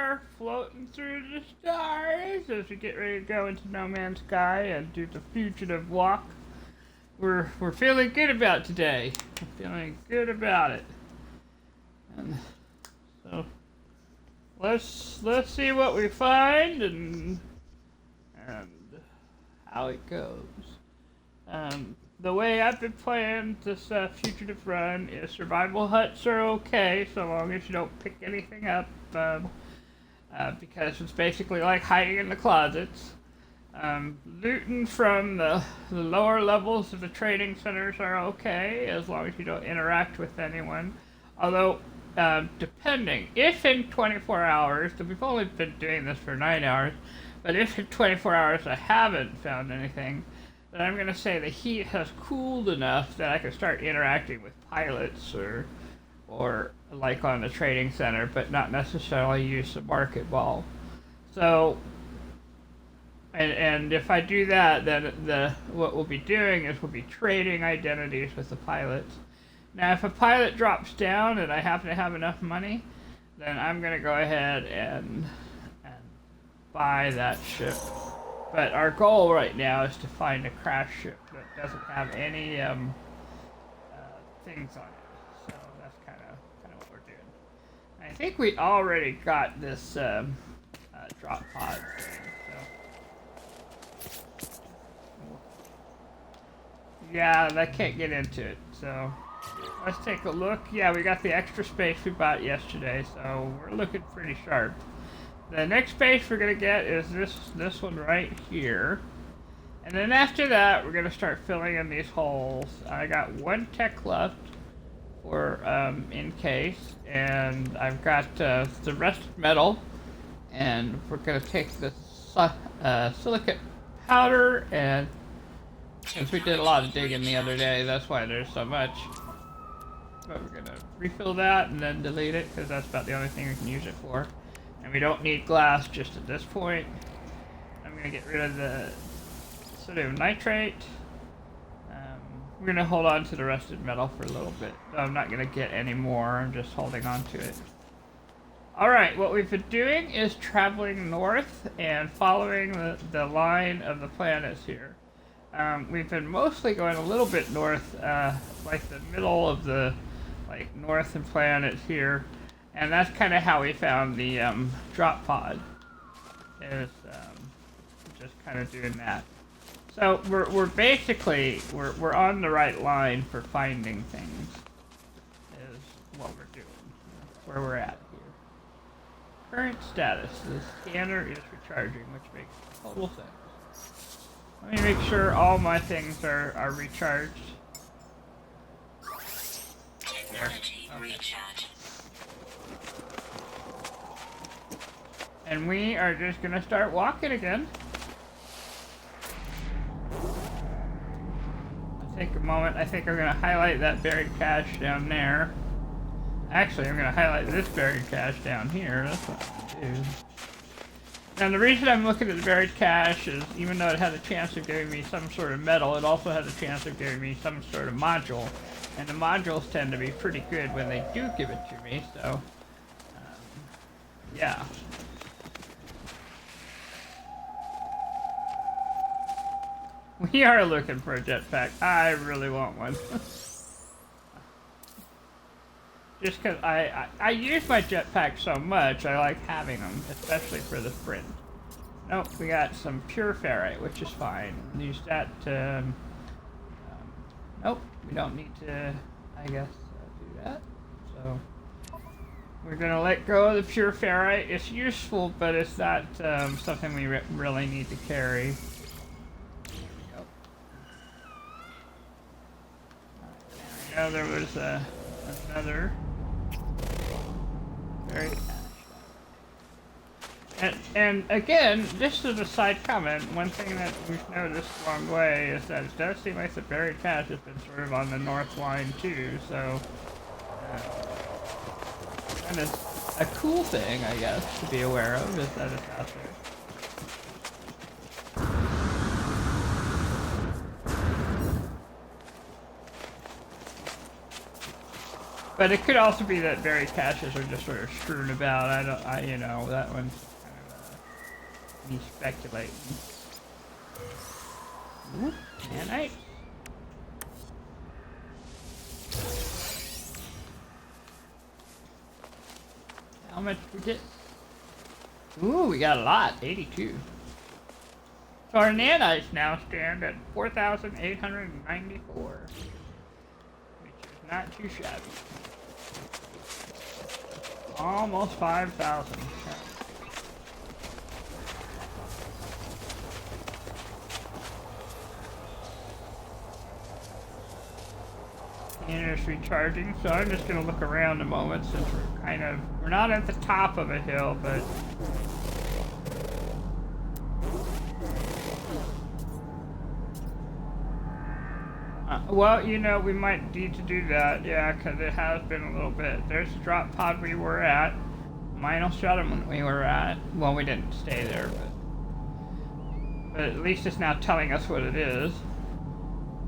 are floating through the stars as we get ready to go into No Man's Sky and do the fugitive walk. We're feeling good about today. We're feeling good about it. And so let's see what we find and how it goes. The way I've been playing this fugitive run is survival huts are okay so long as you don't pick anything up, because it's basically like hiding in the closets. Looting from the lower levels of the training centers are okay as long as you don't interact with anyone. Although, depending, if in 24 hours, we've only been doing this for 9 hours, but if in 24 hours I haven't found anything, then I'm going to say the heat has cooled enough that I can start interacting with pilots or like on the trading center, but not necessarily use the market ball. So, and if I do that, then what we'll be doing is we'll be trading identities with the pilots. Now, if a pilot drops down and I happen to have enough money, then I'm going to go ahead and buy that ship. But our goal right now is to find a crash ship that doesn't have any things on it. So that's kind of what we're doing. I think we already got this drop pod thing. So yeah, I can't get into it. So let's take a look. Yeah, we got the extra space we bought yesterday, so we're looking pretty sharp. The next space we're going to get is this one right here. And then after that, we're going to start filling in these holes. I got one tech left for in case. And I've got the rusted metal. And we're going to take the silicate powder. And since we did a lot of digging the other day, that's why there's so much. But we're going to refill that and then delete it, because that's about the only thing we can use it for. And we don't need glass just at this point. I'm going to get rid of the sodium nitrate. We're going to hold on to the rusted metal for a little bit. I'm not going to get any more. I'm just holding on to it. Alright, what we've been doing is traveling north and following the line of the planets here. We've been mostly going a little bit north, like the middle of the northern planets here. And that's kind of how we found the drop pod, is just kind of doing that. So we're basically on the right line for finding things, is what we're doing, where we're at here. Current status: the scanner is recharging, which makes total sense. Let me make sure all my things are recharged. Technology recharge. And we are just gonna start walking again. I'll take a moment. I think I'm gonna highlight that buried cache down there. Actually, I'm gonna highlight this buried cache down here. That's what I'm gonna do. Now, the reason I'm looking at the buried cache is, even though it has a chance of giving me some sort of metal, it also has a chance of giving me some sort of module. And the modules tend to be pretty good when they do give it to me, so yeah. We are looking for a jetpack. I really want one. Just because I use my jetpack so much, I like having them, especially for the sprint. Nope, we got some pure ferrite, which is fine. Use that to... nope, we don't need to, I guess, do that. So, we're going to let go of the pure ferrite. It's useful, but it's not something we really need to carry. Now there was another very and again, just as a side comment, one thing that we've noticed along the way is that it does seem like the buried cache has been sort of on the north line too, so kind of a cool thing, I guess, to be aware of, is that it's out there. But it could also be that buried caches are just sort of strewn about. You know, that one's kind of me speculating. Ooh, nanite. How much we get? Ooh, we got a lot, 82. So our nanites now stand at 4,894, which is not too shabby. Almost 5,000. It's recharging, so I'm just going to look around a moment since we're not at the top of a hill, but well, you know, we might need to do that, yeah, because it has been a little bit. There's the drop pod we were at. Minal settlement we were at. Well, we didn't stay there, but at least it's now telling us what it is.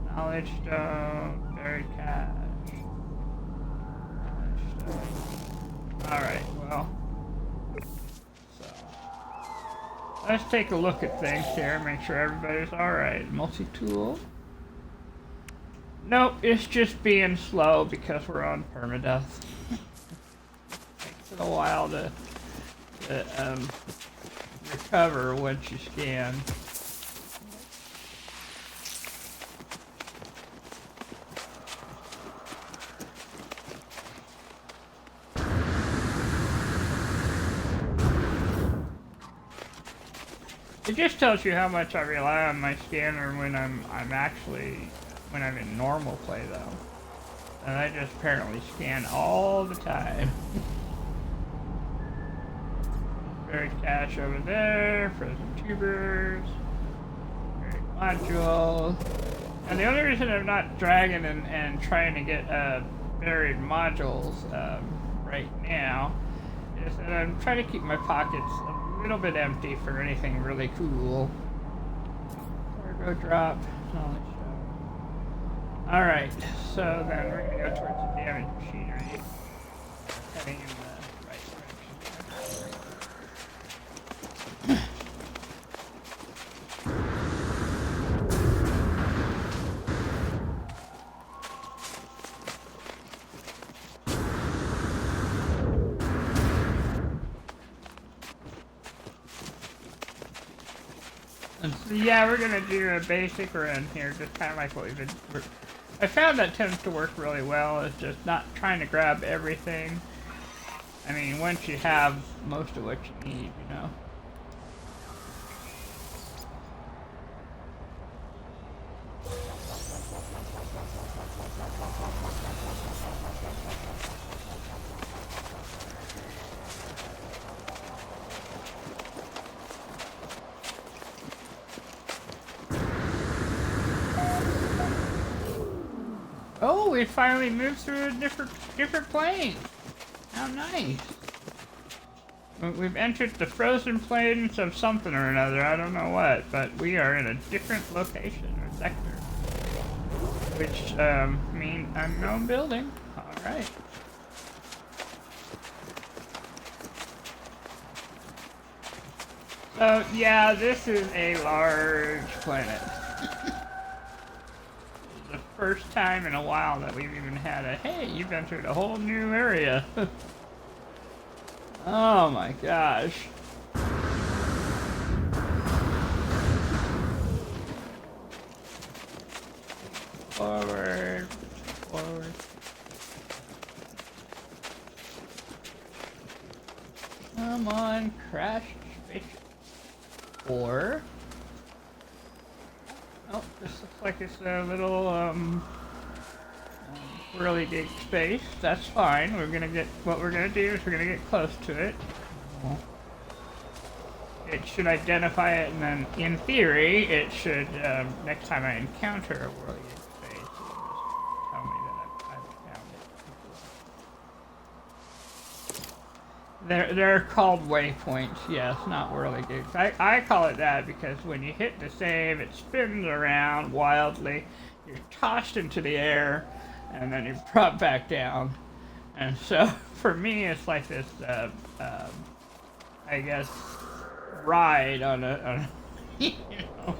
Knowledge stone, buried cache. Knowledge stone. Alright, well. So. Let's take a look at things here, make sure everybody's alright. Multi-tool. Nope, it's just being slow because we're on permadeath. Takes it a while to recover once you scan. It just tells you how much I rely on my scanner when I'm in normal play though. And I just apparently scan all the time. Buried cache over there, frozen tubers, buried module. And the only reason I'm not dragging and trying to get buried modules right now is that I'm trying to keep my pockets a little bit empty for anything really cool. Cargo drop, knowledge. Alright, so then we're going to go towards the damaged machinery, heading in the right direction. And so, yeah, we're going to do a basic run here, just kind of like what we've been... I found that tends to work really well, is just not trying to grab everything. I mean, once you have most of what you need, you know. Oh, we finally moved through a different plane. How nice. We've entered the frozen plains of something or another, I don't know what, but we are in a different location or sector. Which means unknown building. Alright. So yeah, this is a large planet. First time in a while that we've even had a, hey, you've entered a whole new area. Oh my gosh. Forward, forward. Come on, crash spaceship. Or... oh, this looks like it's a little, really big space. That's fine. What we're gonna do is we're gonna get close to it. It should identify it, and then, in theory, it should, next time I encounter a really big space, it'll just tell me that I've found it. They're called waypoints, yes, not whirligigs. I call it that because when you hit the save, it spins around wildly. You're tossed into the air, and then you're brought back down. And so for me, it's like this, I guess, ride on a you know,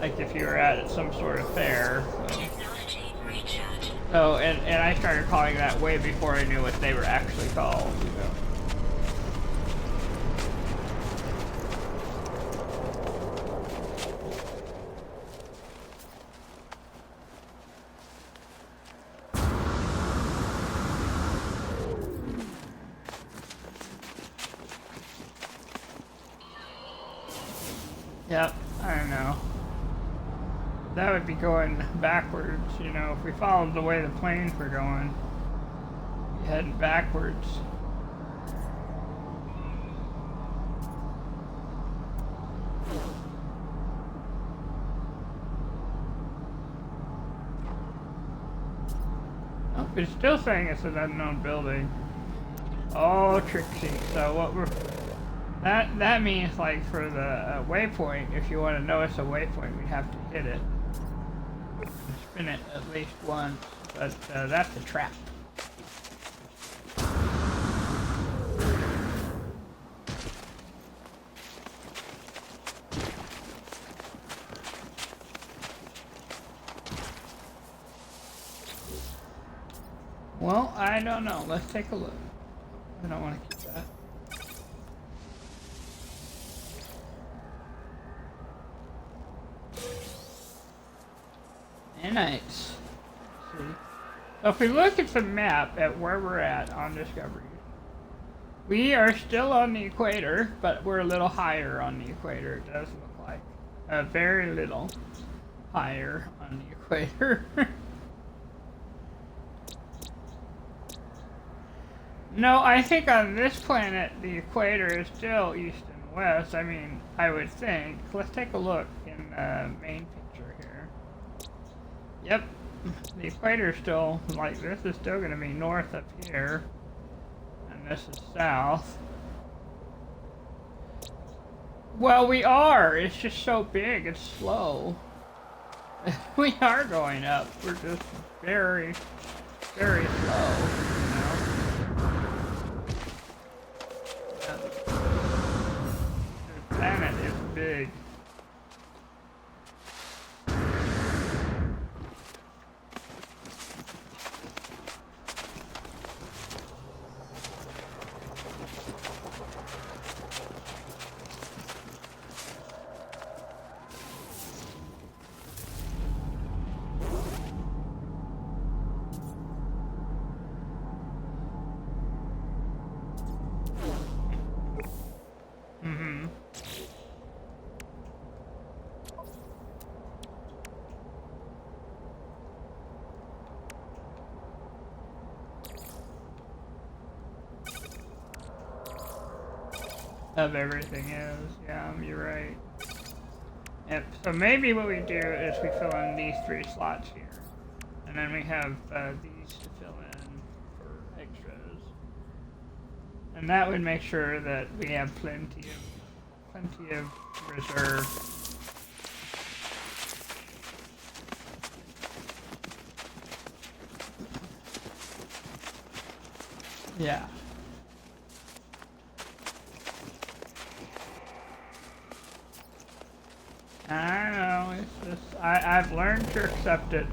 like if you were at some sort of fair. Technology recharge. So, and I started calling that way before I knew what they were actually called, you know. Yep, I don't know. That would be going backwards, you know, if we followed the way the planes were going. Be heading backwards. Oh, it's still saying it's an unknown building. Oh, Trixie. So what we're... That means, like, for the waypoint, if you want to know it's a waypoint, we have to hit it. Spin it at least once, but that's a trap. Well, I don't know. Let's take a look. I don't want to keep that. Nice. See. So if we look at the map at where we're at on Discovery, we are still on the equator, but we're a little higher on the equator, it does look like. Very little higher on the equator. No, I think on this planet, the equator is still east and west. I mean, I would think. Let's take a look in the main picture here. Yep, the equator is still, like, this is still going to be north up here, and this is south. Well, we are. It's just so big. It's slow. We are going up. We're just very, very slow, you know. The planet is big. Of everything is, yeah, you're right. Yep. So maybe what we do is we fill in these 3 slots here, and then we have these to fill in for extras, and that would make sure that we have plenty of reserve. Yeah. I know, it's just, I've learned to accept it.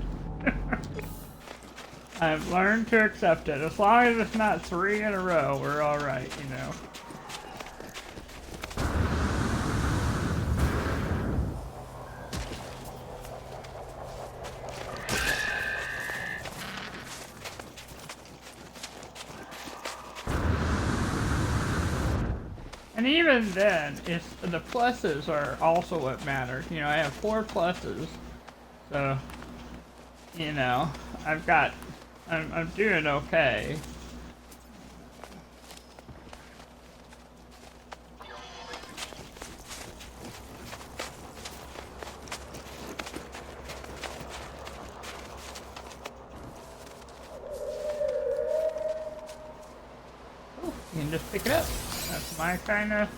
I've learned to accept it. As long as it's not 3 in a row, we're alright, you know. And even then, it's the pluses are also what matter. You know, I have 4 pluses, so you know, I'm doing okay. Oh, you can just pick it up. That's my kind of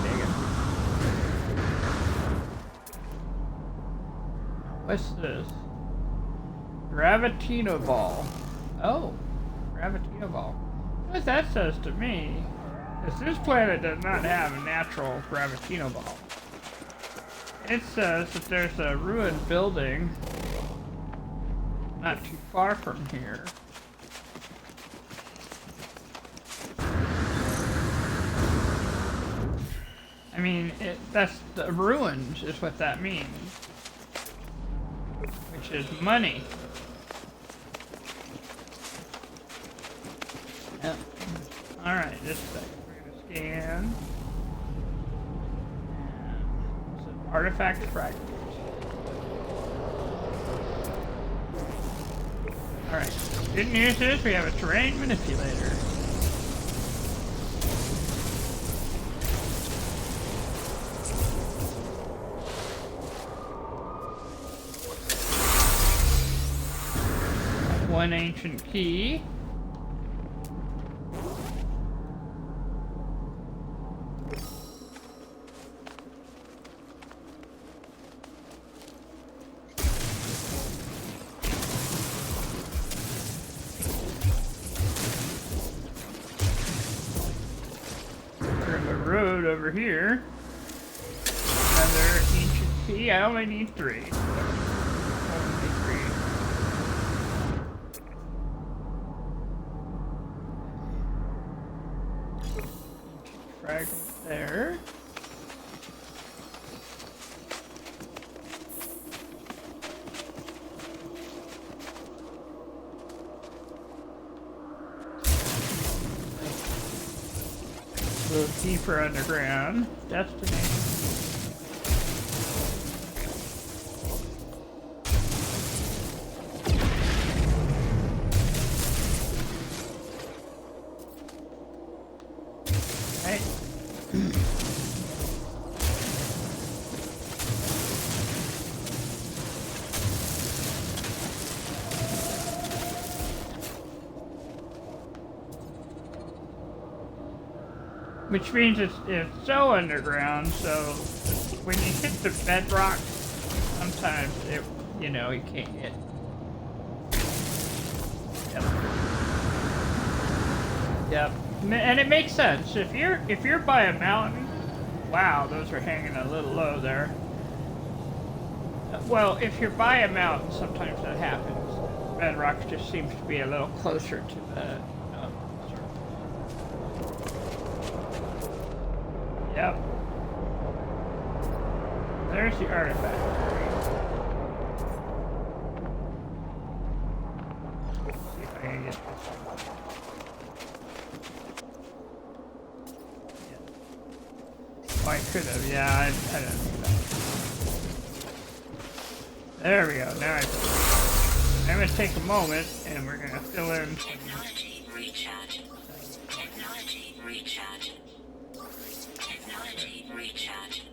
digging. What's this? Gravitino ball. Oh, Gravitino ball. What that says to me is this planet does not have a natural gravitino ball. It says that there's a ruined building not too far from here. I mean, that's the ruins is what that means, which is money. Yep. All right, just a second. We're gonna scan. And it's an artifact fragment. All right. Good news is we have a terrain manipulator. One ancient key. Turn the road over here. Another ancient key. I only need 3. Fragment there. A little deeper underground. Destination. Right. Which means it's so underground, so when you hit the bedrock, sometimes it, you know, you can't hit. Yep. And it makes sense. If you're by a mountain, wow, those are hanging a little low there. Well, if you're by a mountain, sometimes that happens. Bedrock just seems to be a little closer to the Yep. There's the artifact. Let's see if I can get this one. Yeah. Oh, I could have. Yeah, I didn't do that. There we go. Now I'm going to take a moment and we're going to fill in. Technology recharge. Technology recharge. Technology recharge.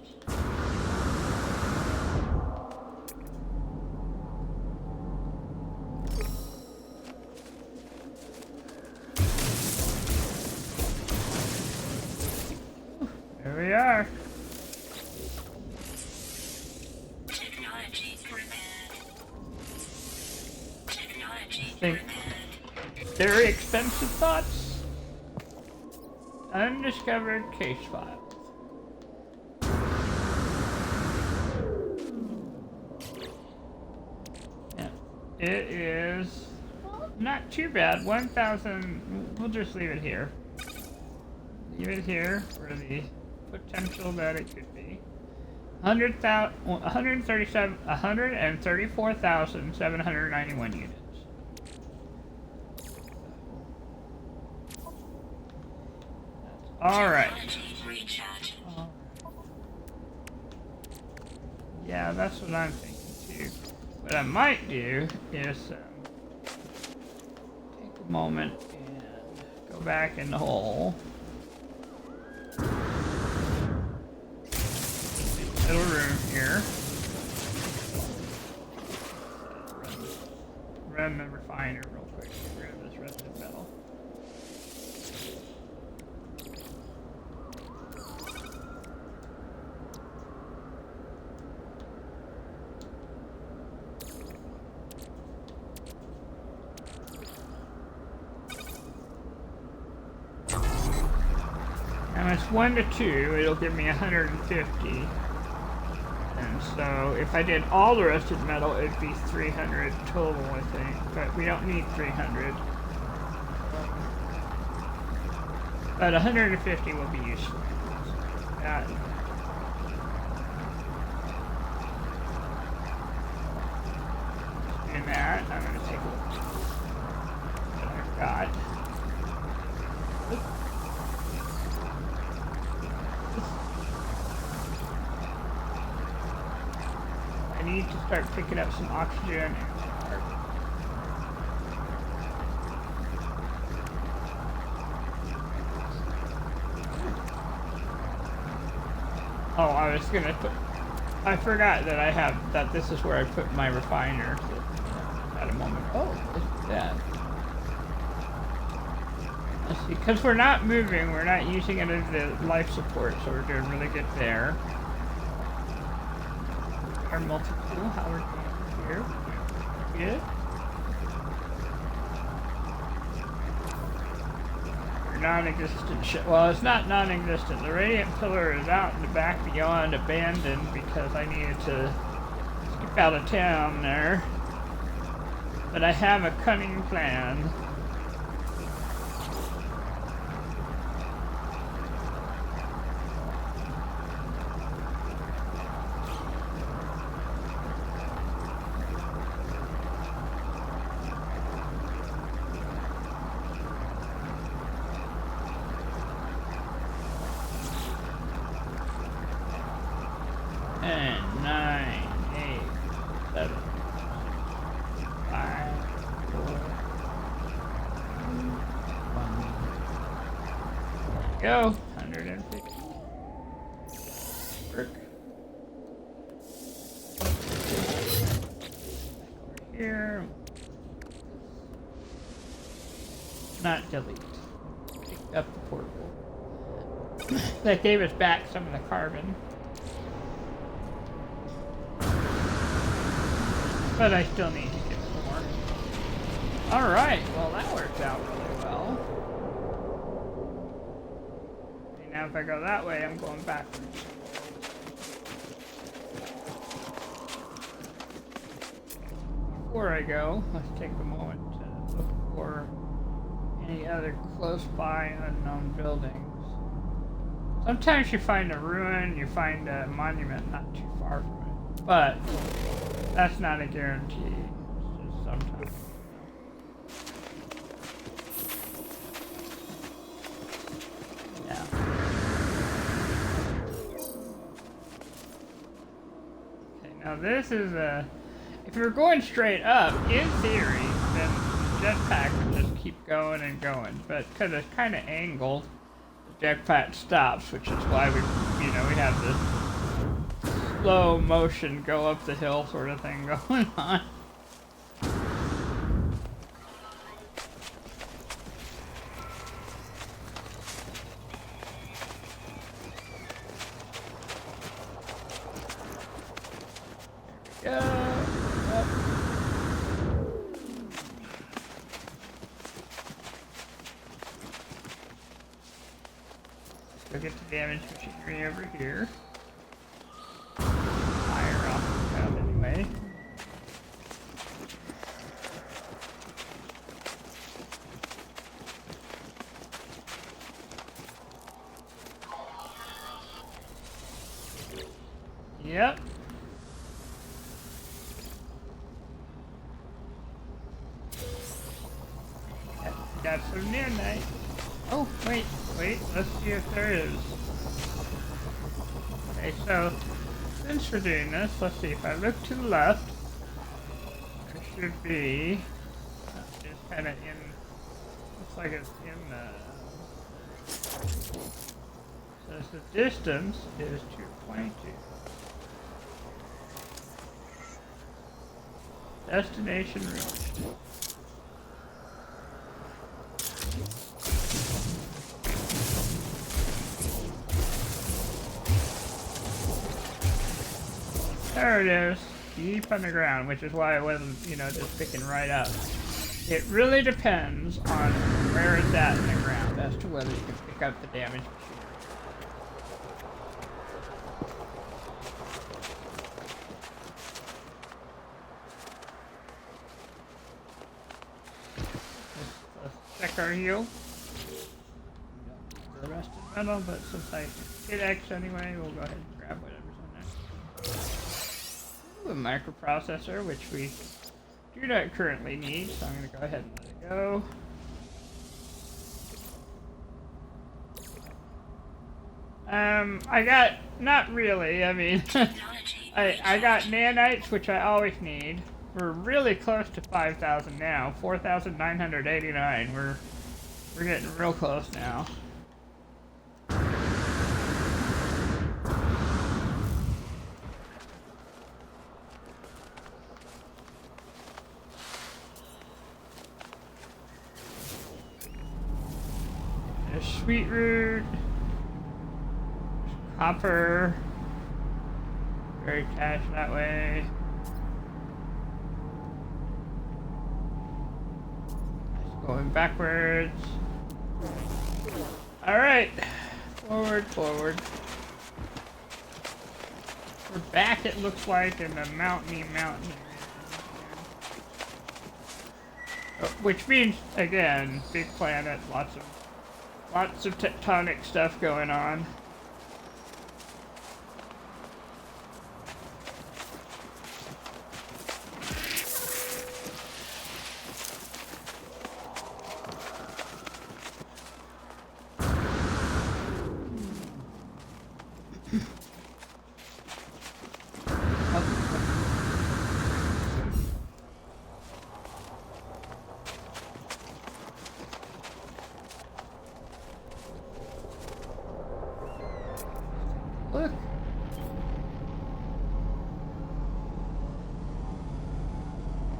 There we are. Technology prepared. Technology Think prepared. very expensive thoughts. Undiscovered case files. Yeah, it is not too bad. 1,000. We'll just leave it here. Leave it here for the potential that it could be. 134,791 units. All right. Yeah, that's what I'm thinking too. What I might do is take a moment and go back in the hole. Little room here. Run the refiner real quick. Get rid of this rusted metal. 1 to 2, it'll give me 150. And so if I did all the rusted metal, it'd be 300 total, I think. But we don't need 300. But 150 will be useful. That. In that, I'm going to take a look at what I've got. I need to start picking up some oxygen and some carbon. Oh, I was gonna put. I forgot that I have that. This is where I put my refiner. At a moment. Oh, look at that. Let's see, because we're not moving, we're not using it as the life support, so we're doing really good there. Our multi-tool, how we're doing here. Good. Our non-existent ship. Well, it's not non-existent. The radiant pillar is out in the back beyond abandoned because I needed to skip out of town there. But I have a cunning plan. And 9, 8, 7, 5, 4, 1. Go. 150. Work. Over here. Not delete. Pick up the portable. That gave us back some of the carbon. But I still need to get some more. Alright, well that worked out really well. And now if I go that way, I'm going backwards. Before I go, let's take a moment to look for any other close by unknown buildings. Sometimes you find a ruin, you find a monument not too far from it. But that's not a guarantee. It's just sometimes. Yeah. Okay, now this is a. If you're going straight up, in theory, then the jetpack would just keep going and going. But because it's kind of angled, the jetpack stops, which is why we have this slow motion go up the hill sort of thing going on. There we go. Up. Let's go get the damaged machinery over here. Anyway. Yep. Got some midnight. Oh, wait, let's see if there is. Okay, so since we're doing this, let's see, if I look to the left, there should be, it's kind of in, looks like it's in the, so the distance is 222. Destination reached. There it is, deep underground, which is why I wasn't, just picking right up. It really depends on where it's at in the ground as to whether you can pick up the damaged machinery. back our heal. The rest of metal, but since I hit X anyway, we'll go ahead and grab whatever's in there. Ooh, a microprocessor, which we do not currently need, so I'm going to go ahead and let it go. I got, not really, I mean, I got nanites, which I always need. We're really close to 5,000 now, 4,989. We're getting real close now. There's sweet root, copper, very cash that way. Going backwards. Alright. Forward, forward. We're back, it looks like, in the mountainy mountain. Which means, again, big planet, lots of tectonic stuff going on. Look.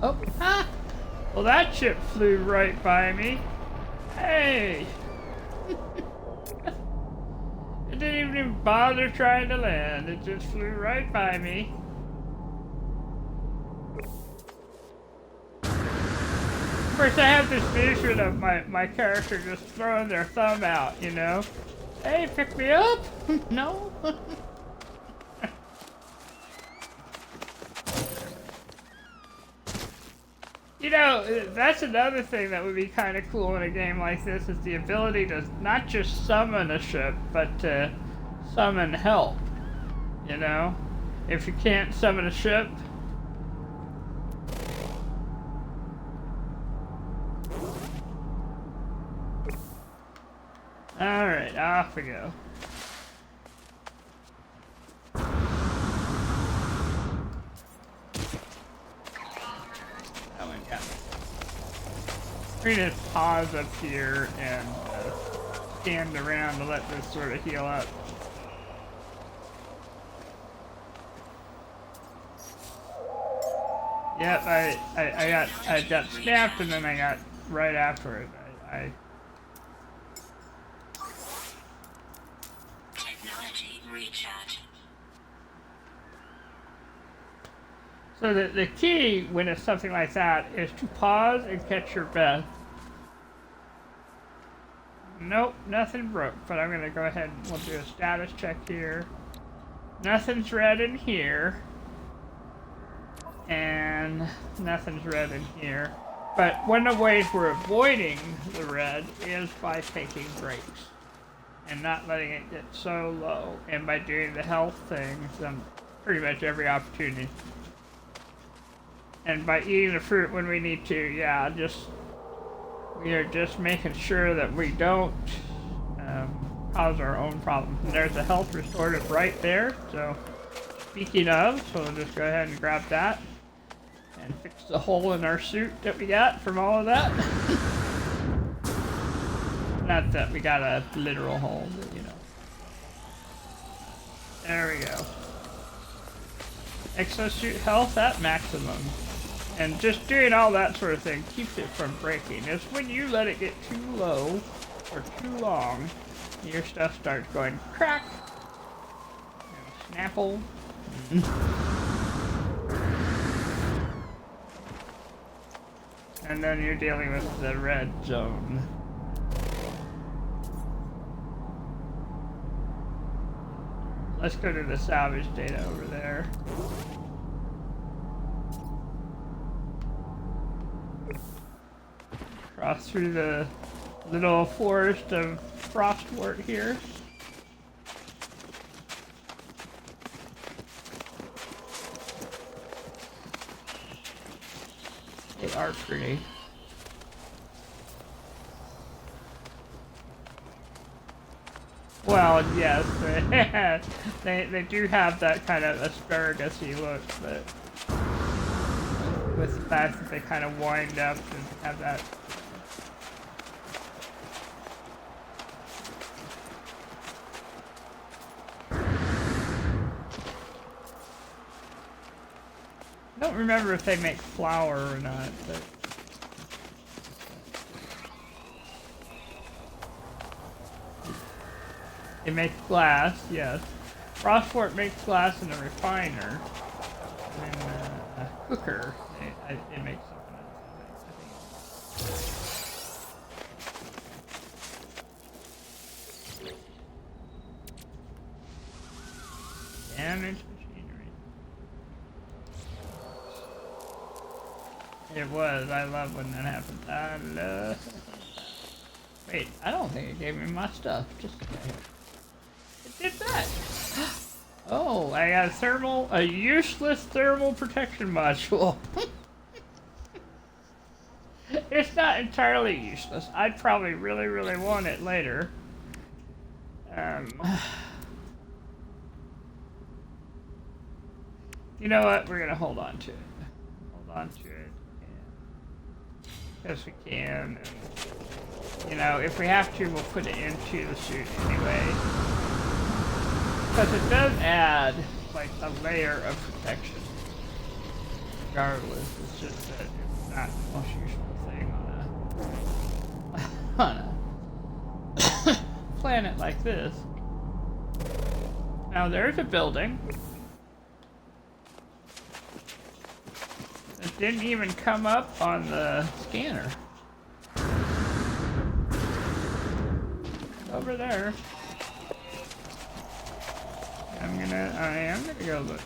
Oh, ha! Well, that ship flew right by me. Hey! It didn't even bother trying to land. It just flew right by me. Of course, I have this vision of my character just throwing their thumb out, you know? Hey, pick me up! No? You know, that's another thing that would be kind of cool in a game like this, is the ability to not just summon a ship, but to summon help, you know? If you can't summon a ship... Alright, off we go. That one got me. We're gonna pause up here and stand around to let this sort of heal up. Yep, I got snapped and then I got right after it. Technology recharge. So the key when it's something like that is to pause and catch your breath. Nope, nothing broke, but I'm gonna go ahead and we'll do a status check here. Nothing's red in here. And nothing's red in here. But one of the ways we're avoiding the red is by taking breaks and not letting it get so low, and by doing the health things on pretty much every opportunity. And by eating the fruit when we need to, yeah, we are just making sure that we don't cause our own problems. And there's a health restorative right there, so speaking of, so we'll just go ahead and grab that and fix the hole in our suit that we got from all of that. Not that we got a literal hole, but you know. There we go. Exosuit health at maximum. And just doing all that sort of thing keeps it from breaking. It's when you let it get too low or too long, your stuff starts going crack and snapple. And then you're dealing with the red zone. Let's go to the salvage data over there. Cross through the Little forest of frostwort here. They are pretty. Well, yes, they do have that kind of asparagus-y look, but with the fact that they kind of wind up and have that. I don't remember if they make flour or not, but. It makes glass, yes. Frostwort makes glass in a refiner. And a cooker, it makes something else. Damaged machinery. It was. I love when that happens. I love. Wait, I don't think it gave me my stuff. Just a second. It did that. Oh, I got a useless thermal protection module. It's not entirely useless. I'd probably really, really want it later. You know what? We're gonna hold on to it. Hold on to it. Because we can. And, you know, if we have to, we'll put it into the suit anyway. Because it does add, like, a layer of protection. Regardless, it's just that it's not the most useful thing on a planet like this. Now, there's a building. It didn't even come up on the scanner. Over there. I am gonna go look.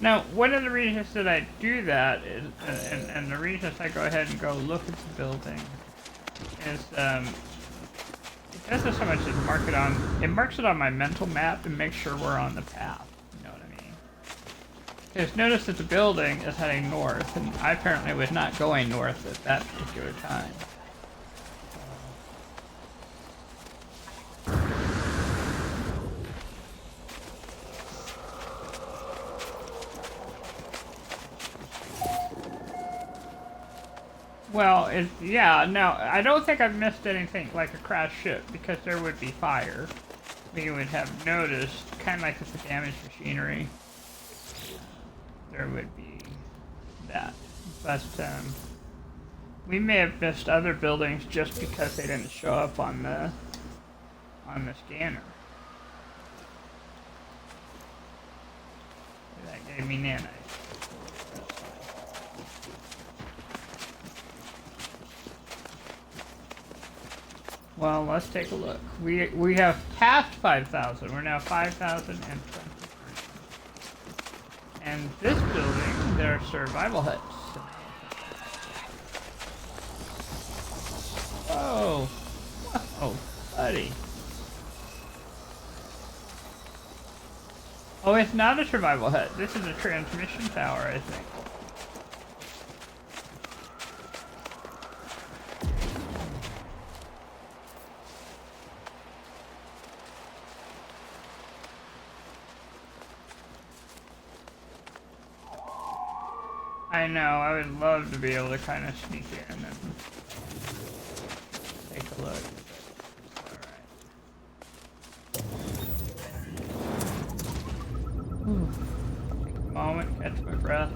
Now, one of the reasons that I do that is, and the reasons I go ahead and go look at the building is, it doesn't so much as it marks it on my mental map and makes sure we're on the path. You know what I mean? Because notice that the building is heading north, and I apparently was not going north at that particular time. Well, yeah, no, I don't think I've missed anything like a crashed ship, because there would be fire. We would have noticed, kind of like with the damaged machinery, there would be that. But, we may have missed other buildings just because they didn't show up on the scanner. That gave me nanites. Well, let's take a look. We have passed 5,000. We're now 5,023. And this building, there are survival huts. Whoa! Whoa, buddy. Oh, it's not a survival hut. This is a transmission tower, I think. I know, I would love to be able to kind of sneak in and take a look. Alright. Take a moment, catch my breath.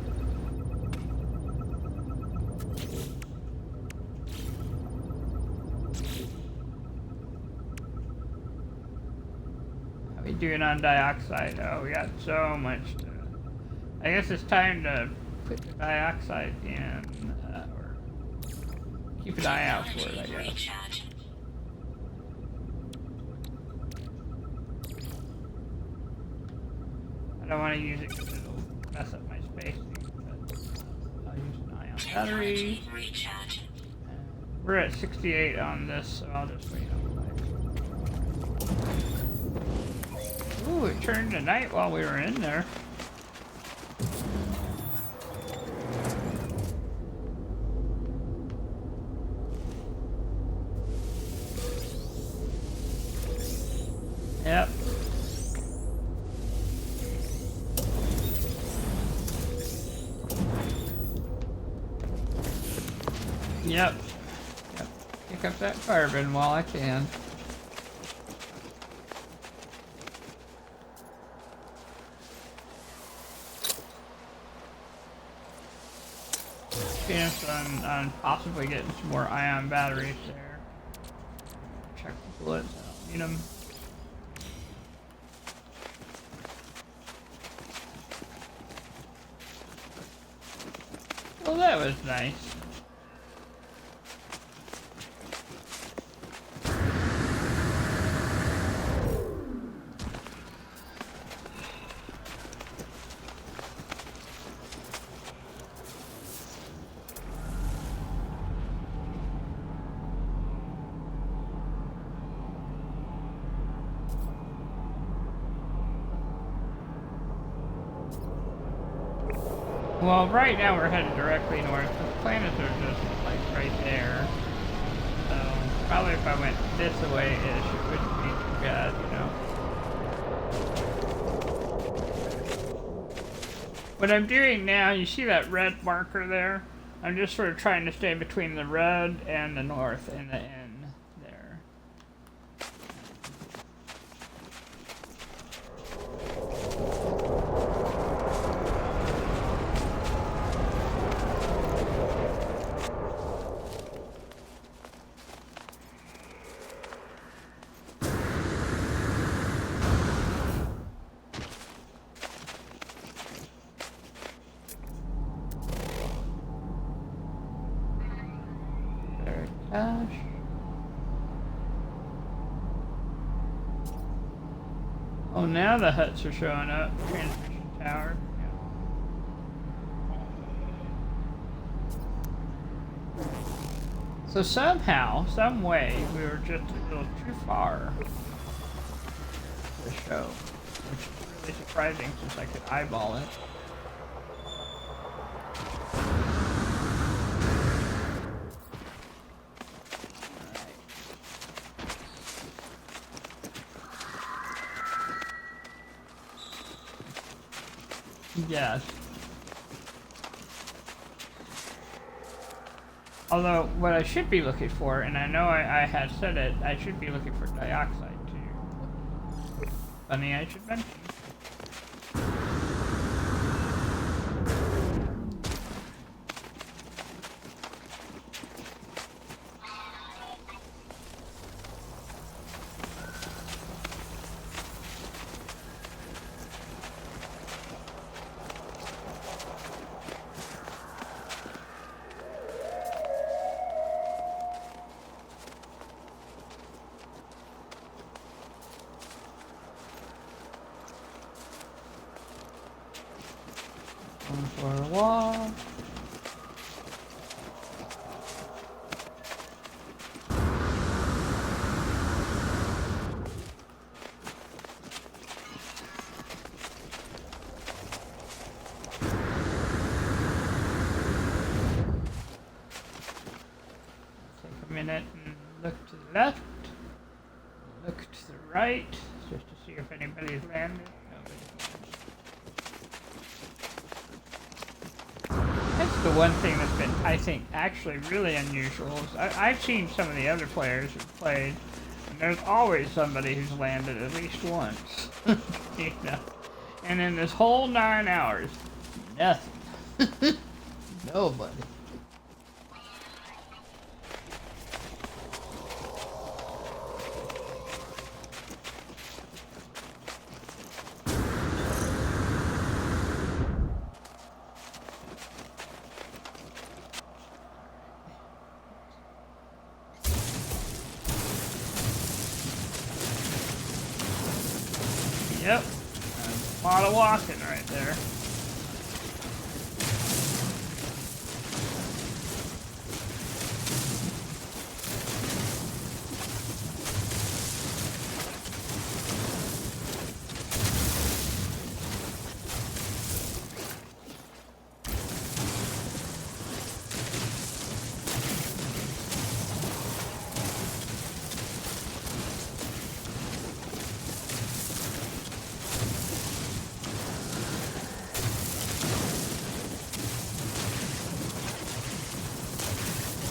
How we doing on dioxide? Oh, we got so much to... I guess it's time to put the dioxide in, or keep an eye out for it, I guess. I don't want to use it because it'll mess up my spacing. But I'll use an ion battery. Technology recharge. We're at 68 on this, so I'll just wait on life. Ooh, it turned to night while we were in there. Yep. Yep. Pick up that carbon while I can. Chance on possibly getting some more ion batteries there. Check the bullets, I don't need them. Well, that was nice. Well, right now we're headed directly north. The planets are just like right there. So probably if I went this way-ish, it wouldn't be too bad, you know. What I'm doing now, you see that red marker there? I'm just sort of trying to stay between the red and the north and the N there. Gosh. Oh, now the huts are showing up. Transmission tower. Yeah. So somehow, some way, we were just a little too far to show, which is really surprising since I could eyeball it. Yes. Although, what I should be looking for, and I know I had said it, I should be looking for dioxide too. Funny I should mention. Going for a walk. Take a minute and look to the left, look to the right, just to see if anybody's landed. Nobody's landed. That's the one thing that's been, I think, actually really unusual. I've seen some of the other players who've played, and there's always somebody who's landed at least once. You know? And in this whole 9 hours, nothing. Nobody. Yep. A lot of walking right there.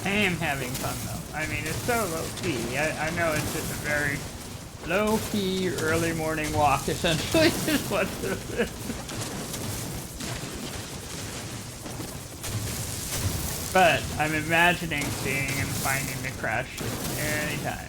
I am having fun though. I mean, it's so low key. I know it's just a very low key early morning walk essentially is what this is. But I'm imagining seeing and finding the crash anytime.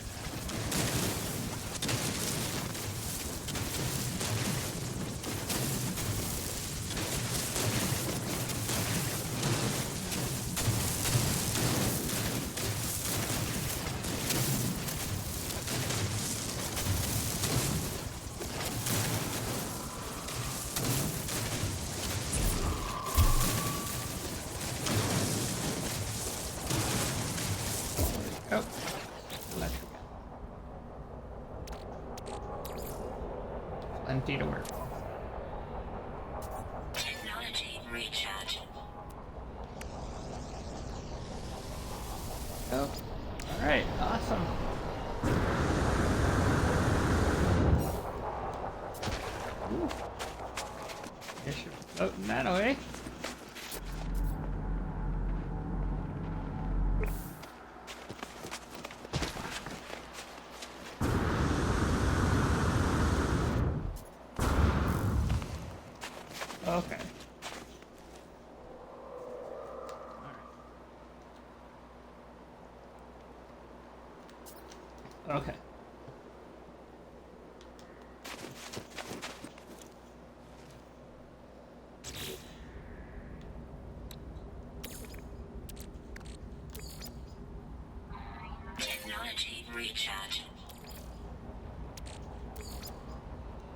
Oh, electric. Plenty to work. Technology recharge. Oh, all right, awesome. Ooh. Guess you're floating that away. Okay. All right. Okay. Technology recharge.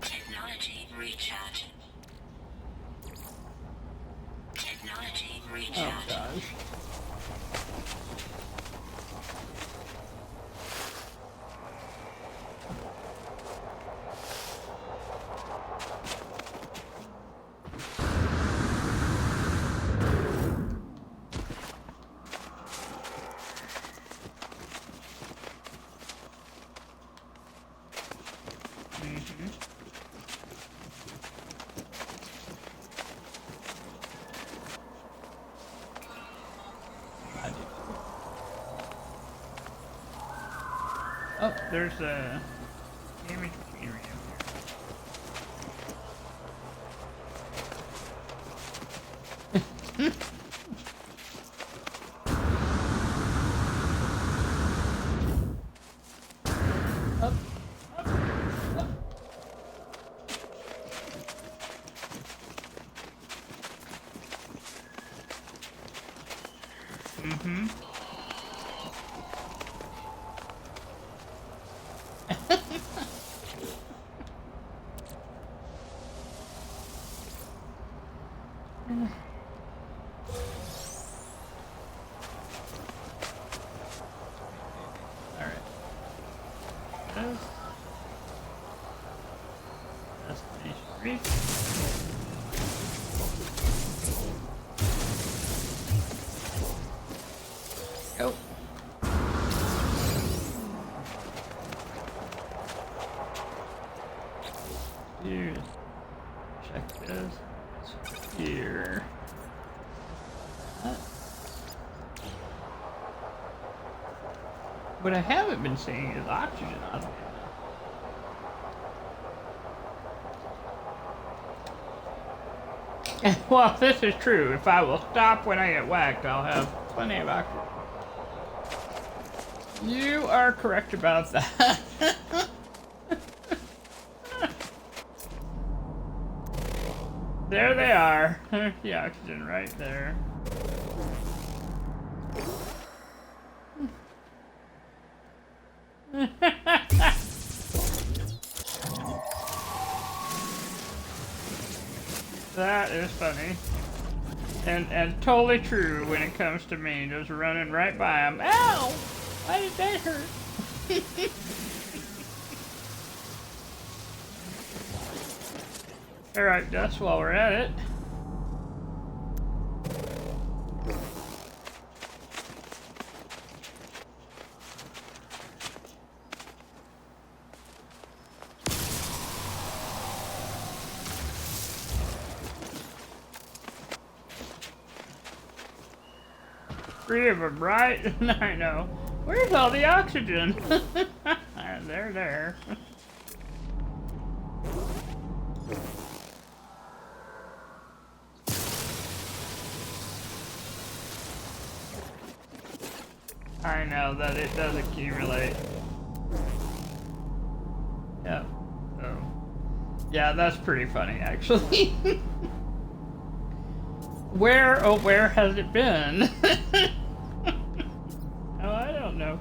Technology recharge. Technology Oh recharge. gosh. Oh, there's a damaged machinery up here. Up, up, up. Mm-hmm. All right. Destination reached. Go. Here. Check this. Here. What I haven't been seeing is oxygen on it. Well, this is true. If I will stop when I get whacked, I'll have plenty of oxygen. You are correct about that. There they are. There's the oxygen right there. That is funny. And totally true when it comes to me. Just running right by him. Ow! Why did that hurt? Alright, dust while we're at it. Three of them, right? I know. Where's all the oxygen? They're there. I know that it does accumulate. Yeah. So, yeah, that's pretty funny, actually. Where, oh, where has it been? Oh, I don't know.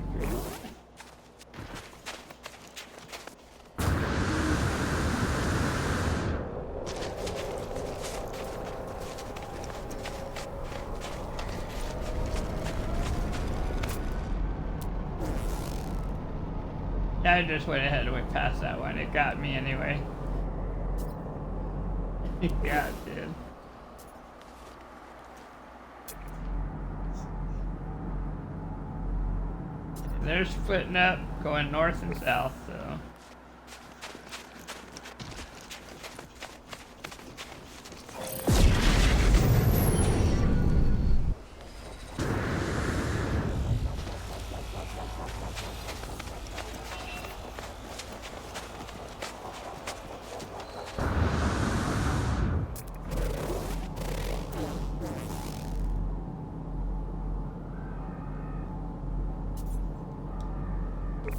I just went ahead and went past that one. It got me anyway. Yeah, it did. They're splitting up, going north and south, so.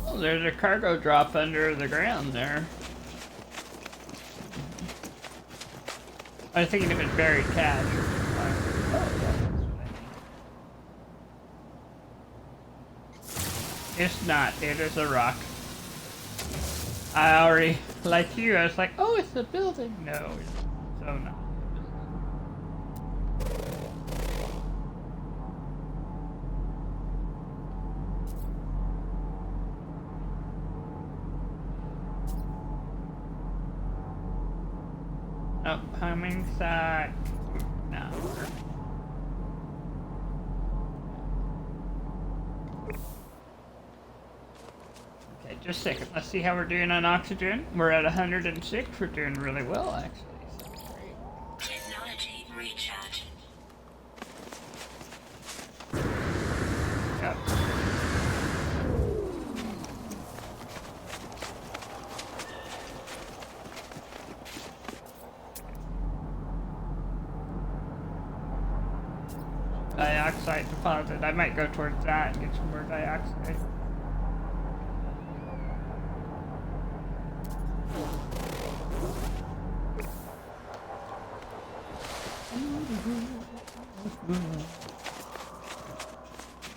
Oh, there's a cargo drop under the ground there. I was thinking if it's buried cash. It's not. It is a rock. I already, like you, I was like, oh, it's a building. No, it's so not. Upcoming sack. No. Okay, just a second. Let's see how we're doing on oxygen. We're at 106. We're doing really well, actually. So great. Technology recharge. Yep. Dioxide deposit. I might go towards that and get some more dioxide.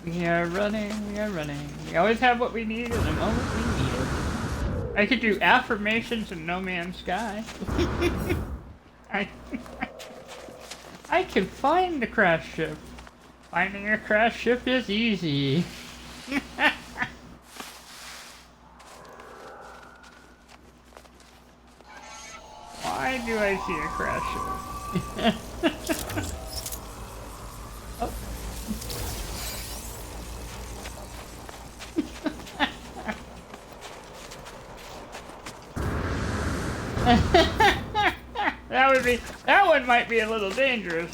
We are running, we are running. We always have what we need in the moment we need it. I could do affirmations in No Man's Sky. I can find the crash ship. Finding a crash ship is easy. Why do I see a crash ship? Oh. That one might be a little dangerous.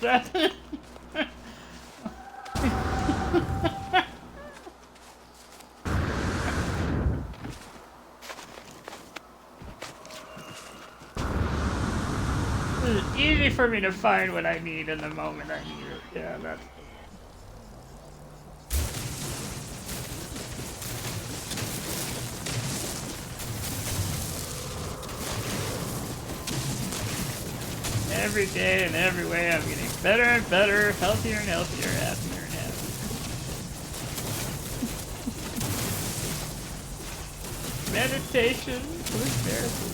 It's easy for me to find what I need in the moment I need it. Yeah, that's. Every day and every way I'm getting better and better, healthier and healthier, happier and happier. Meditation, food therapy.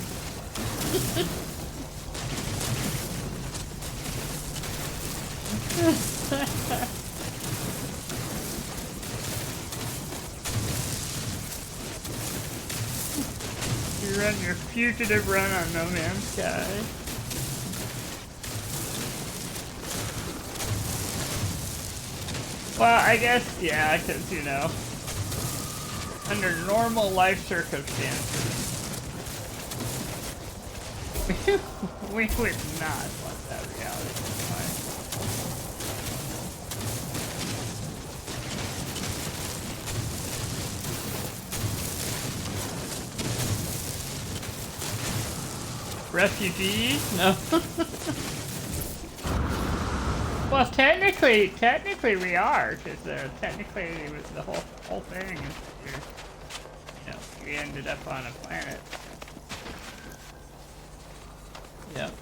You run your fugitive run on No Man's Sky. Well, I guess, yeah, because, you know, under normal life circumstances, we would not want that reality in life. Refugees? No. Well, technically we are, because technically it was the whole thing is that we ended up on a planet. Yep.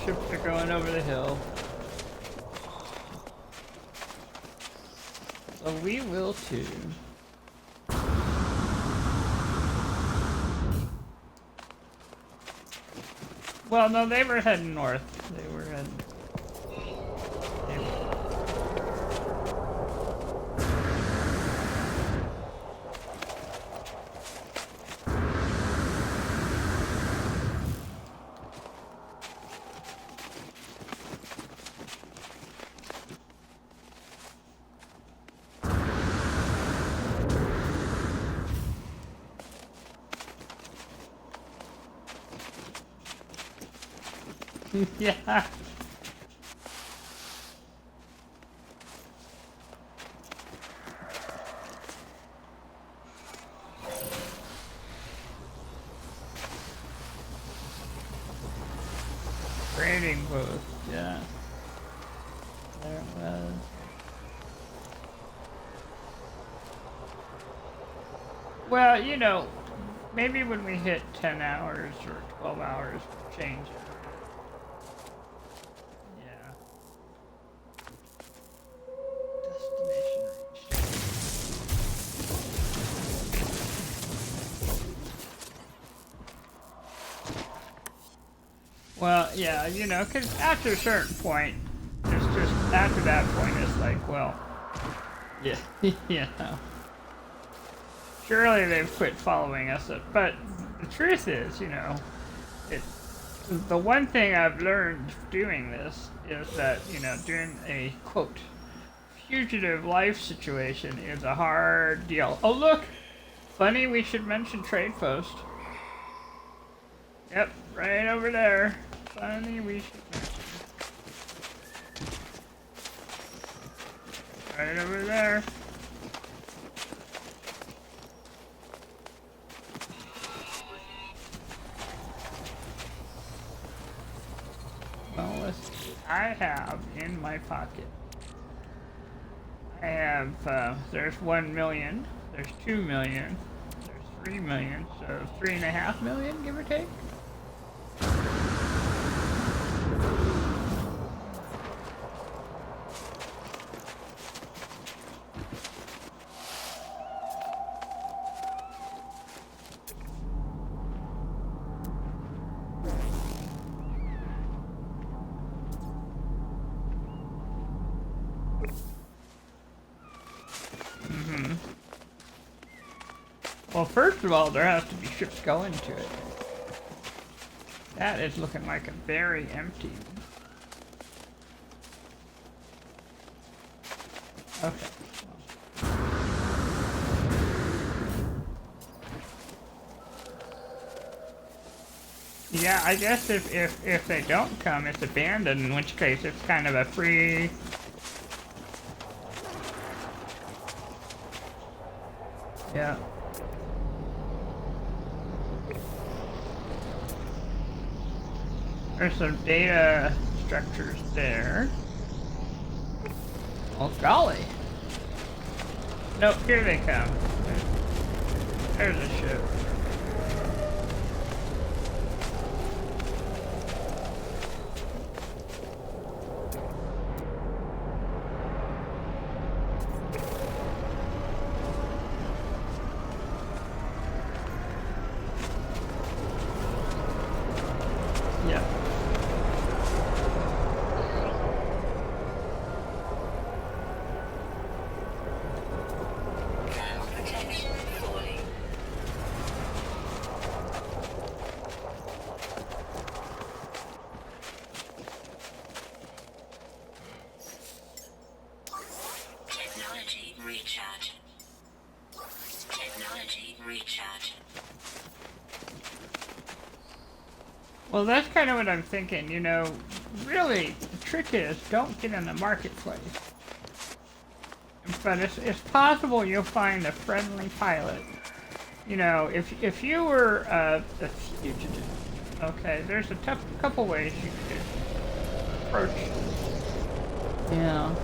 Ships are going over the hill. So we will too. Well, no, they were heading north. They were heading. Yeah. Trading post, yeah. There it was. Well, you know, maybe when we hit 10 hours or 12 hours, we'll change it. Yeah. Destination reached. Well, yeah, you know, because after a certain point, it's just, after that point, it's like, well, yeah, you know. Surely they've quit following us, but the truth is, you know, the one thing I've learned doing this is that, you know, doing a, quote, fugitive life situation is a hard deal. Oh, look! Funny, we should mention Trade Post. Yep, right over there. Funny, we should mention. Right over there. Well, let's see. I have in my pocket. I have, there's 1 million, there's 2 million, there's 3 million, so 3.5 million, give or take. Well, first of all, there has to be ships going to it. That is looking like a very empty. Okay. Yeah, I guess if they don't come, it's abandoned, in which case it's kind of a free... Yeah. There's some data structures there. Oh, golly. Nope, here they come. There's a ship. Yeah. Protection falling. Technology recharge. Technology recharge. Well, that's kind of what I'm thinking, you know. Really, the trick is don't get in the marketplace. But it's possible you'll find a friendly pilot. You know, if you were a fugitive, okay, there's a couple ways you could approach it. Yeah.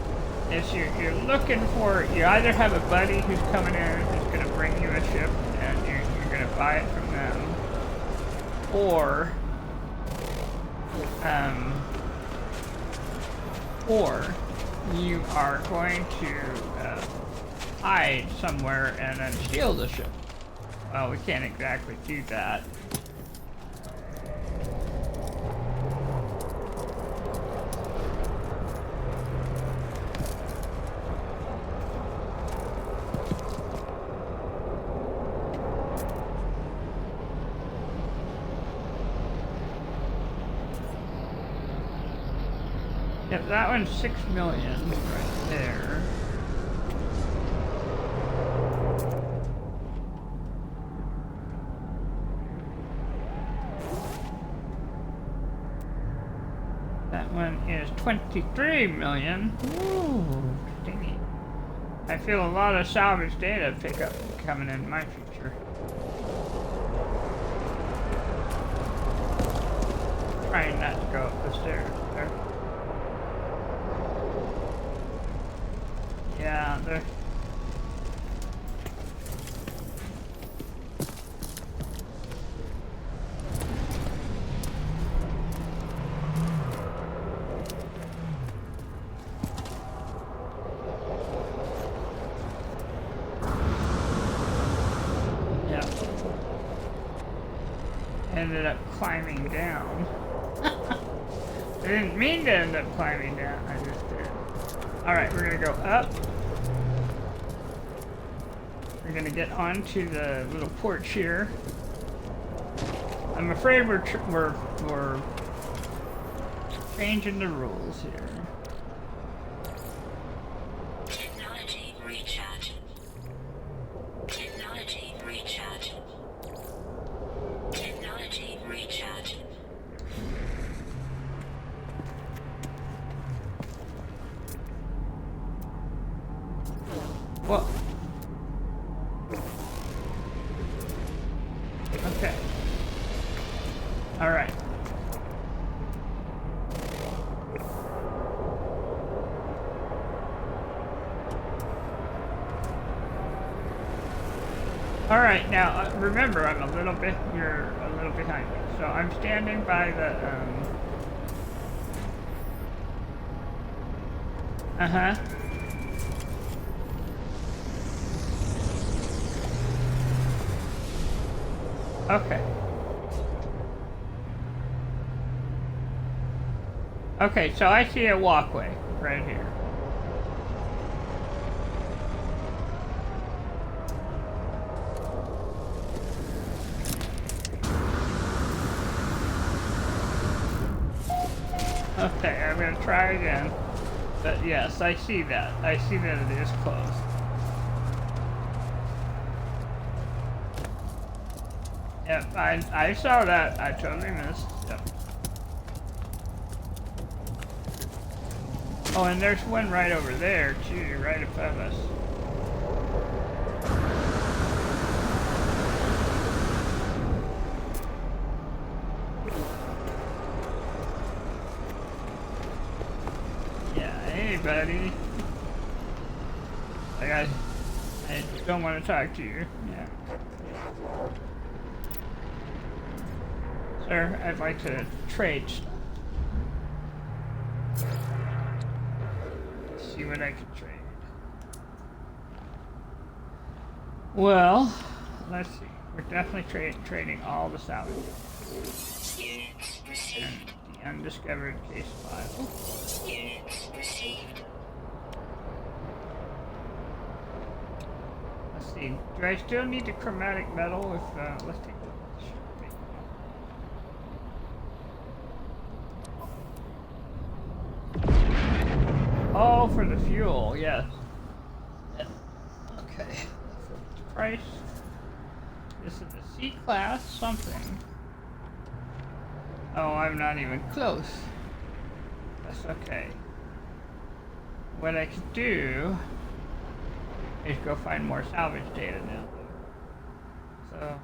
Is you're looking for, you either have a buddy who's coming in who's going to bring you a ship and you're going to buy it from them, or you are going to hide somewhere and then steal the ship. Well, we can't exactly do that. Yep, that one's 6 million right there. That one is 23 million. Ooh, dang it. I feel a lot of salvage data pickup coming in my future. Trying not to go up the stairs there. Yeah, they're... Yeah. Ended up climbing down. I didn't mean to end up climbing down, I just did. Alright, we're gonna go up. We're gonna get onto the little porch here. I'm afraid we're changing the rules here. Technology recharge. Technology recharge. Technology recharge. Well, okay. All right. All right. Now, remember, you're a little behind me. So I'm standing by the, uh-huh. Okay. Okay, so I see a walkway right here. Okay, I'm gonna try again. But yes, I see that. I see that it is closed. Yep, I saw that. I totally missed. Yep. Oh, and there's one right over there, too, right above us. Yeah, hey, buddy. Like, I don't want to talk to you. Yeah. Sir, I'd like to trade stuff. Let's see what I can trade. Well, let's see. We're definitely trading all the salvage. Units received. And the undiscovered case file. Units received. Let's see. Do I still need the chromatic metal? If let's take a look. Oh, for the fuel, yes. Yeah. Okay. Price. This is a C-class something. Oh, I'm not even close. That's okay. What I could do is go find more salvage data now. So,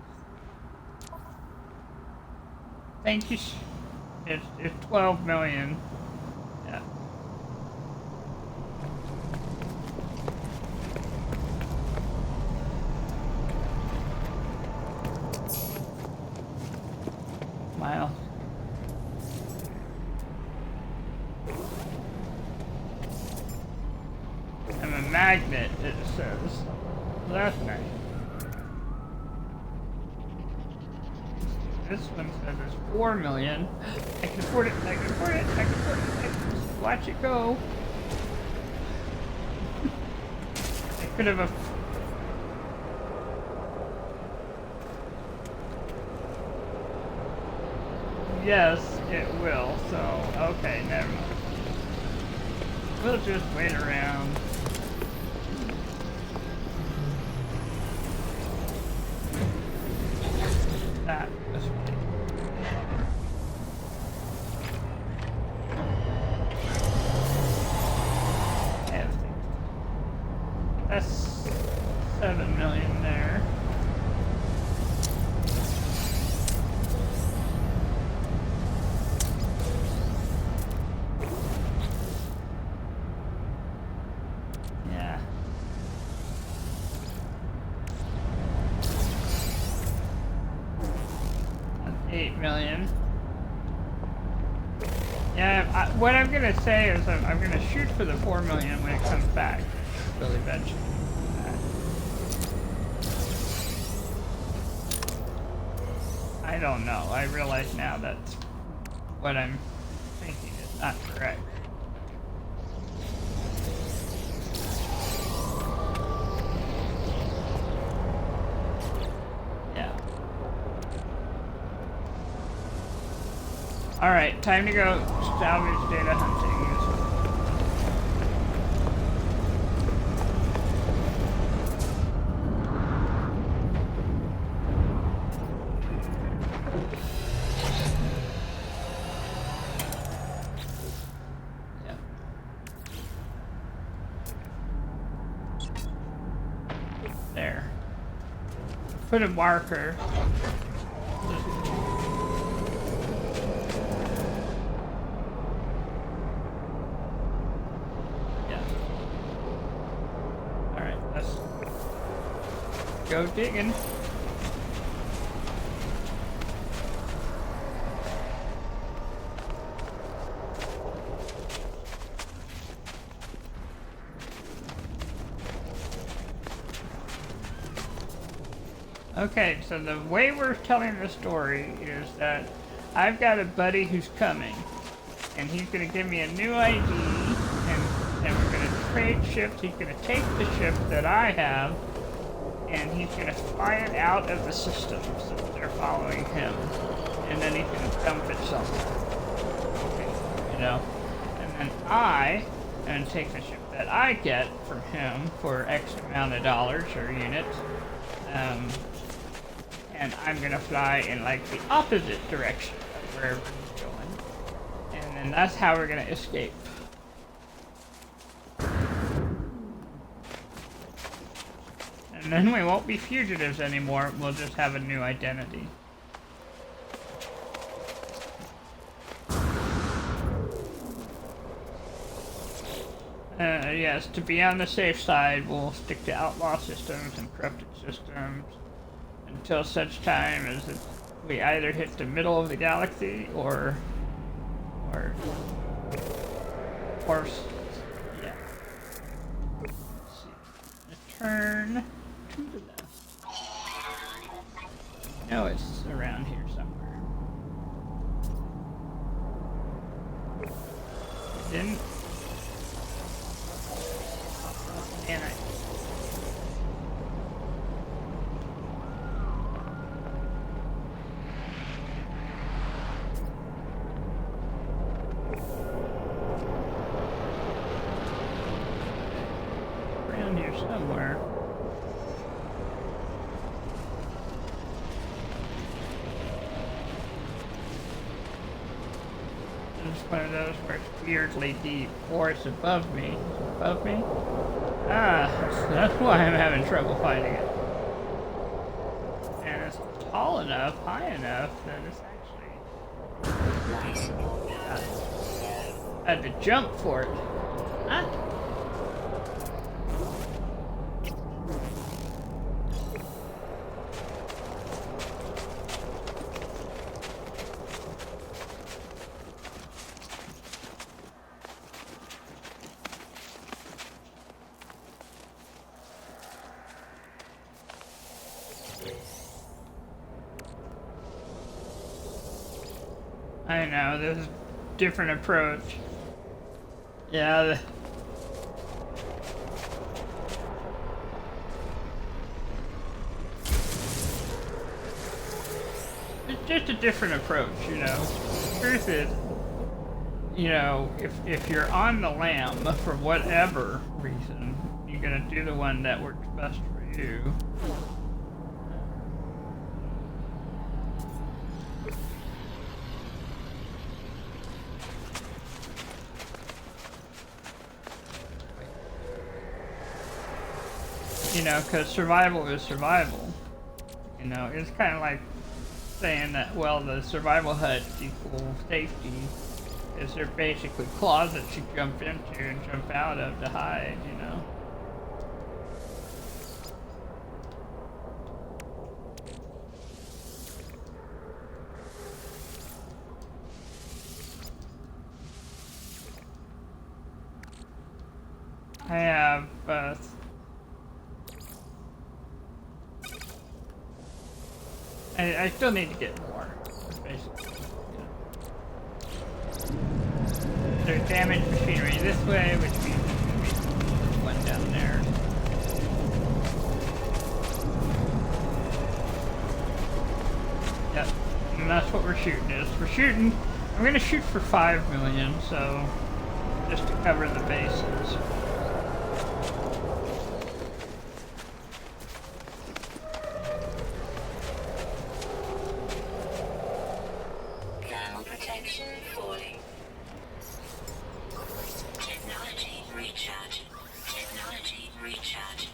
thank you. It's 12 million. Yeah. Mile. I'm a magnet, it says. Well, that's nice. This one says it's 4 million. I can afford it, I can afford it, I can afford it. I can just watch it go. I could have Yes, it will, so, okay, never mind. We'll just wait around. That was right. Everything. That's 7 million there. Yeah. That's 8 million. Yeah, what I'm gonna say is I'm gonna shoot for the 4 million when it comes back. Really eventually. I don't know. I realize now that what I'm thinking is not correct. Yeah. Alright, time to go salvage data hunting. Yeah. There. Put a marker. Go digging. Okay, so the way we're telling the story is that I've got a buddy who's coming, and he's going to give me a new ID, and we're going to trade ships. He's going to take the ship that I have, and he's going to fly it out of the system so that they're following him. And then he can dump it somewhere. Okay, you know? And then I am going to take the ship that I get from him for X amount of dollars or units. And I'm going to fly in like the opposite direction of wherever he's going. And then that's how we're going to escape. And then we won't be fugitives anymore, we'll just have a new identity. Yes, to be on the safe side, we'll stick to outlaw systems and corrupted systems until such time as we either hit the middle of the galaxy or yeah. Let's see. Turn to the left. No, it's around here somewhere. Didn't. And around here somewhere. It's one of those where it's weirdly deep, or it's above me. It's above me? Ah, that's why I'm having trouble finding it. And it's tall enough, high enough, that it's actually... I had to jump for it. Huh? I know, this is a different approach. Yeah, it's just a different approach, you know. The truth is, you know, if you're on the lam for whatever reason, you're gonna do the one that works best for you. You know, because survival is survival. You know, it's kind of like saying that, well, the survival hut equals safety, is they're basically closets you jump into and jump out of to hide, you know. I have, I still need to get more, basically. There's damaged machinery this way, which means there's one down there. Yep, and that's what we're shooting is. I'm gonna shoot for 5 million, so just to cover the bases. Protection falling. Technology recharge. Technology recharge.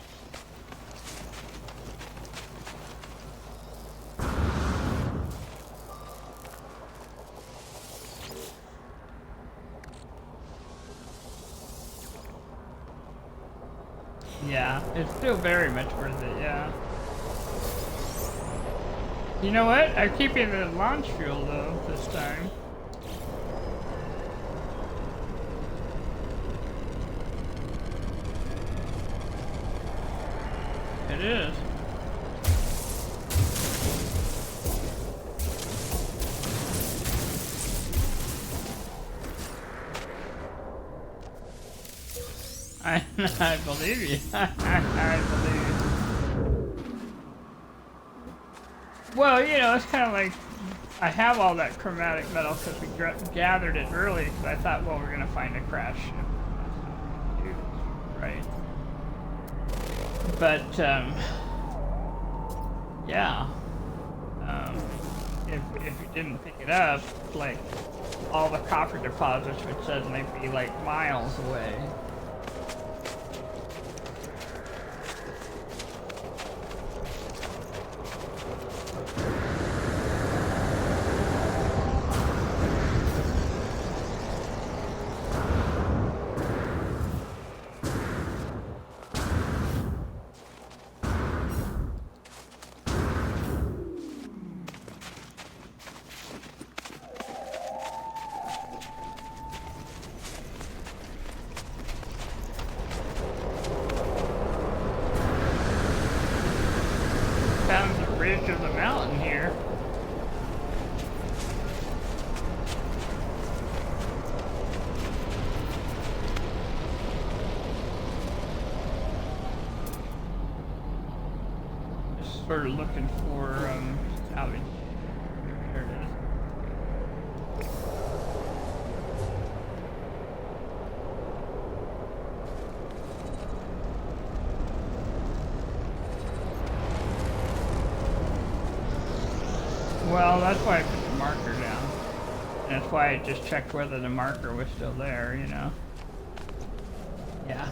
Yeah, it's still very much worth it, yeah. You know what? I'm keeping the launch fuel though, this time. It is. I believe you. I believe you. Well, you know, it's kind of like I have all that chromatic metal because we gathered it early because I thought, well, we're gonna find a crash ship. Right. But yeah. If you didn't pick it up, like all the copper deposits would suddenly be like miles away. sort of looking for salvage. There it is. Well, that's why I put the marker down. And that's why I just checked whether the marker was still there, you know. Yeah.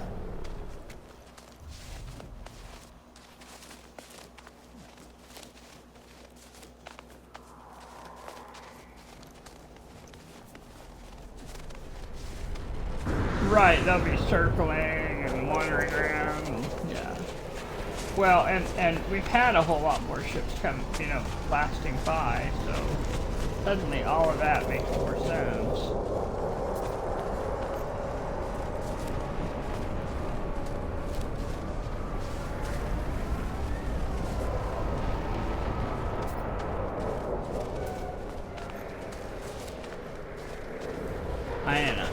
Right, they'll be circling and wandering around. And, yeah. Well, and we've had a whole lot more ships come, you know, blasting by, so suddenly all of that makes more sense. I know.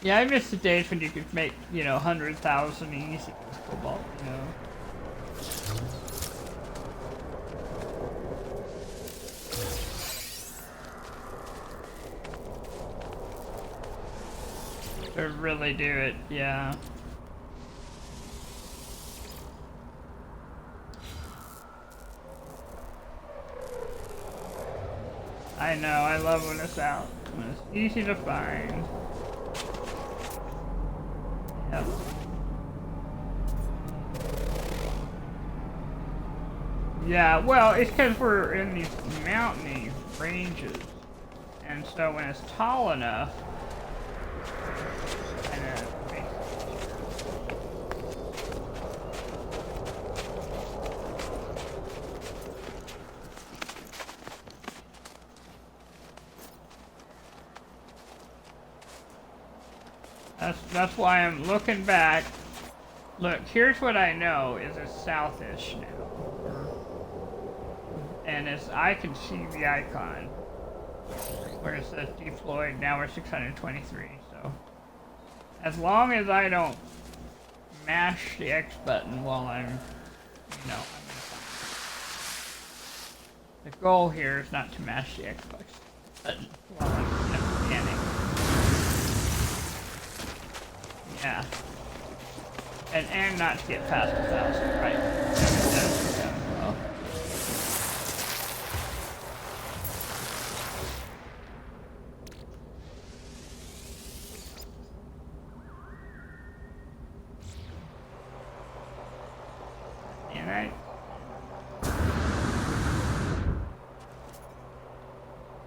Yeah, I miss the days when you could make, you know, 100,000 easy with Cobalt, you know. To really do it, yeah. I know, I love when it's out. When it's easy to find. Yep. Yeah, well, it's because we're in these mountainy ranges. And so when it's tall enough, that's why I'm looking back. Look, here's what I know is it's southish now. And as I can see the icon where it says deployed, now we're 623, so as long as I don't mash the X button while I'm, you know, the goal here is not to mash the X button while I'm, you know, scanning. Yeah. And not to get past 1,000, right? Well. And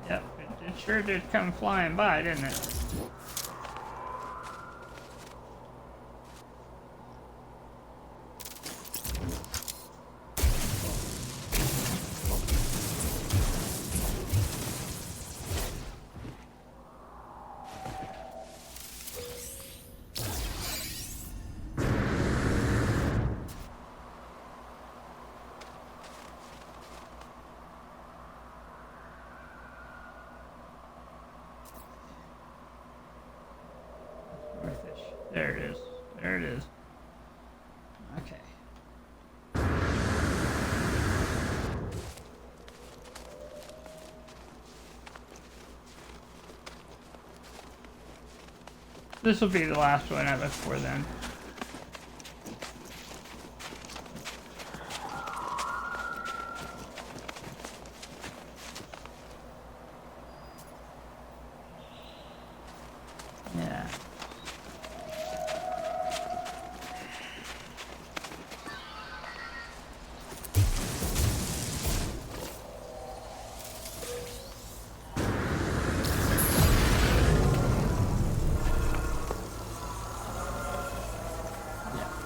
yep, it sure did come flying by, didn't it? There it is. There it is. Okay. This will be the last one I look for then. Yeah.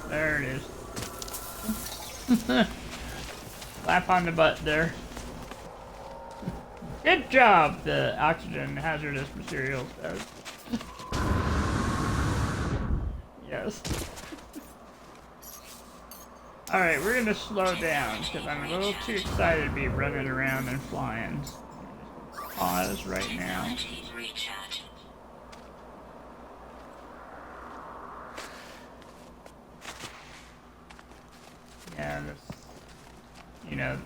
There it is. Slap on the butt there. Good job, the oxygen hazardous materials does. Yes. Alright, we're gonna slow down because I'm a little too excited to be running around and flying. pause right now. Technology recharge. Yeah, this, you know.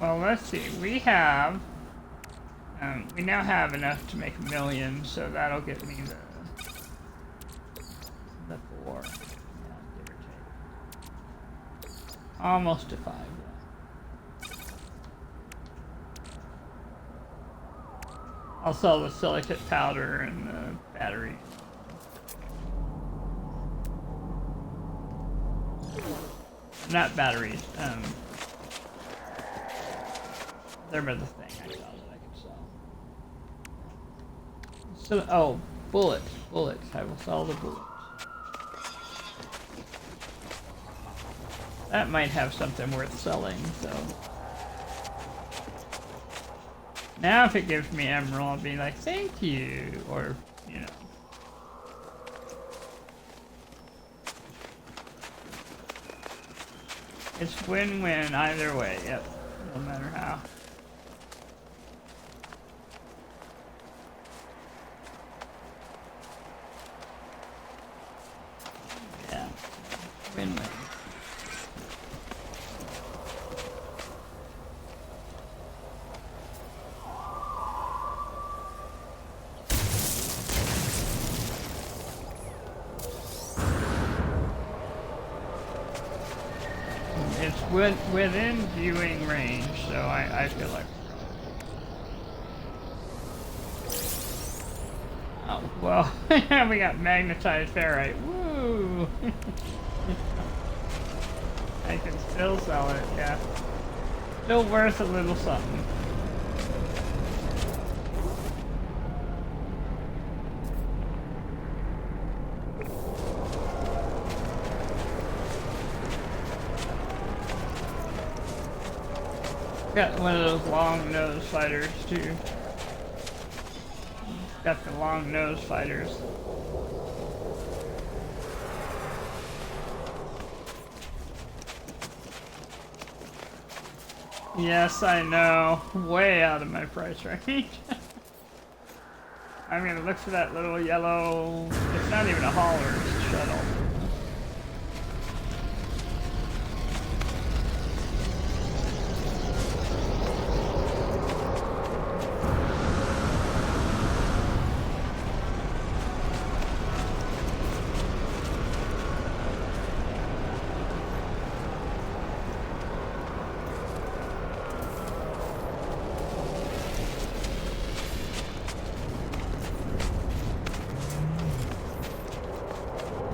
Well, let's see. We now have enough to make 1 million, so that'll get me the 4. Yeah, give or take. Almost to 5. Yeah. I'll sell the silicate powder and the battery. Not batteries. They're the thing I saw that I could sell. So, oh, bullets. Bullets. I will sell the bullets. That might have something worth selling, so. Now if it gives me emerald, I'll be like, thank you, or, you know. It's win-win either way, yep, no matter how. Yeah, win-win. It's within viewing range, so I feel like. Oh, well, we got magnetized ferrite. Woo! I can still sell it, yeah. Still worth a little something. Got one of those long nose fighters too. Got the long nose fighters. Yes, I know. Way out of my price range. I'm gonna look for that little yellow. It's not even a hauler, it's a shuttle.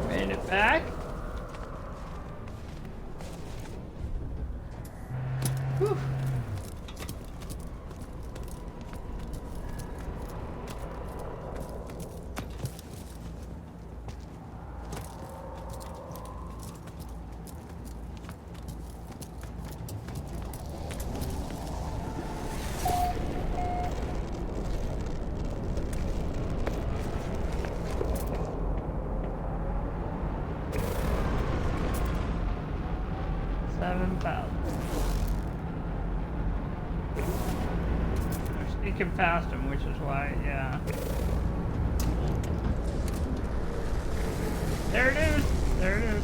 Made it back. Whew. We're sneaking past him, which is why, yeah. There it is! There it is.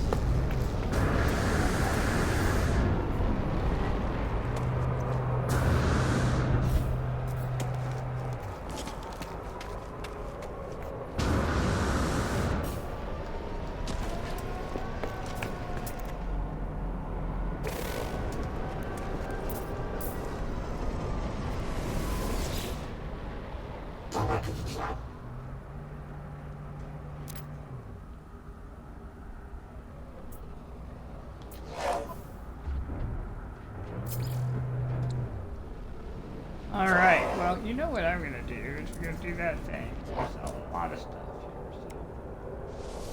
Alright, well, you know what I'm gonna do is we're gonna do that thing. We'll sell a lot of stuff here, so.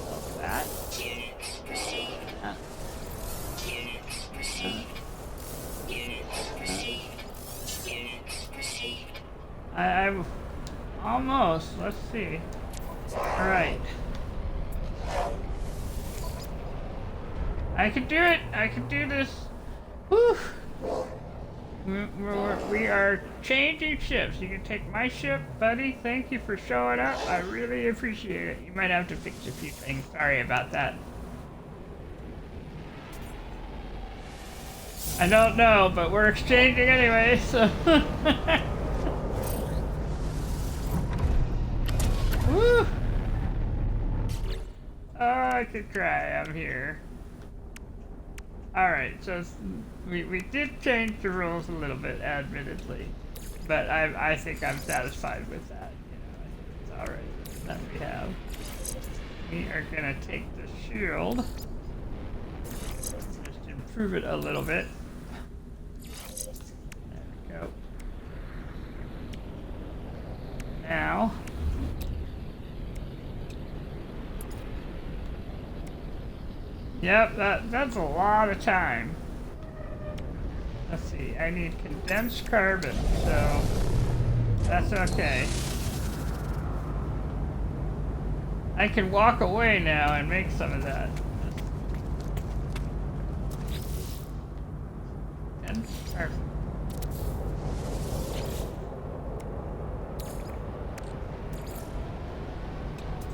Sell that. Units received. Units received. Units received. Units received. I'm almost. Let's see. Alright. I can do it! I can do this! Whew! We are changing ships. You can take my ship, buddy. Thank you for showing up. I really appreciate it. You might have to fix a few things. Sorry about that. I don't know, but we're exchanging anyway, so. Woo! Oh, I could cry. I'm here. Alright, so we did change the rules a little bit, admittedly. But I think I'm satisfied with that. You know, I think it's alright that we have. We are gonna take the shield. Just improve it a little bit. There we go. Now. Yep, that's a lot of time. Let's see, I need condensed carbon, so that's okay. I can walk away now and make some of that. Condensed carbon.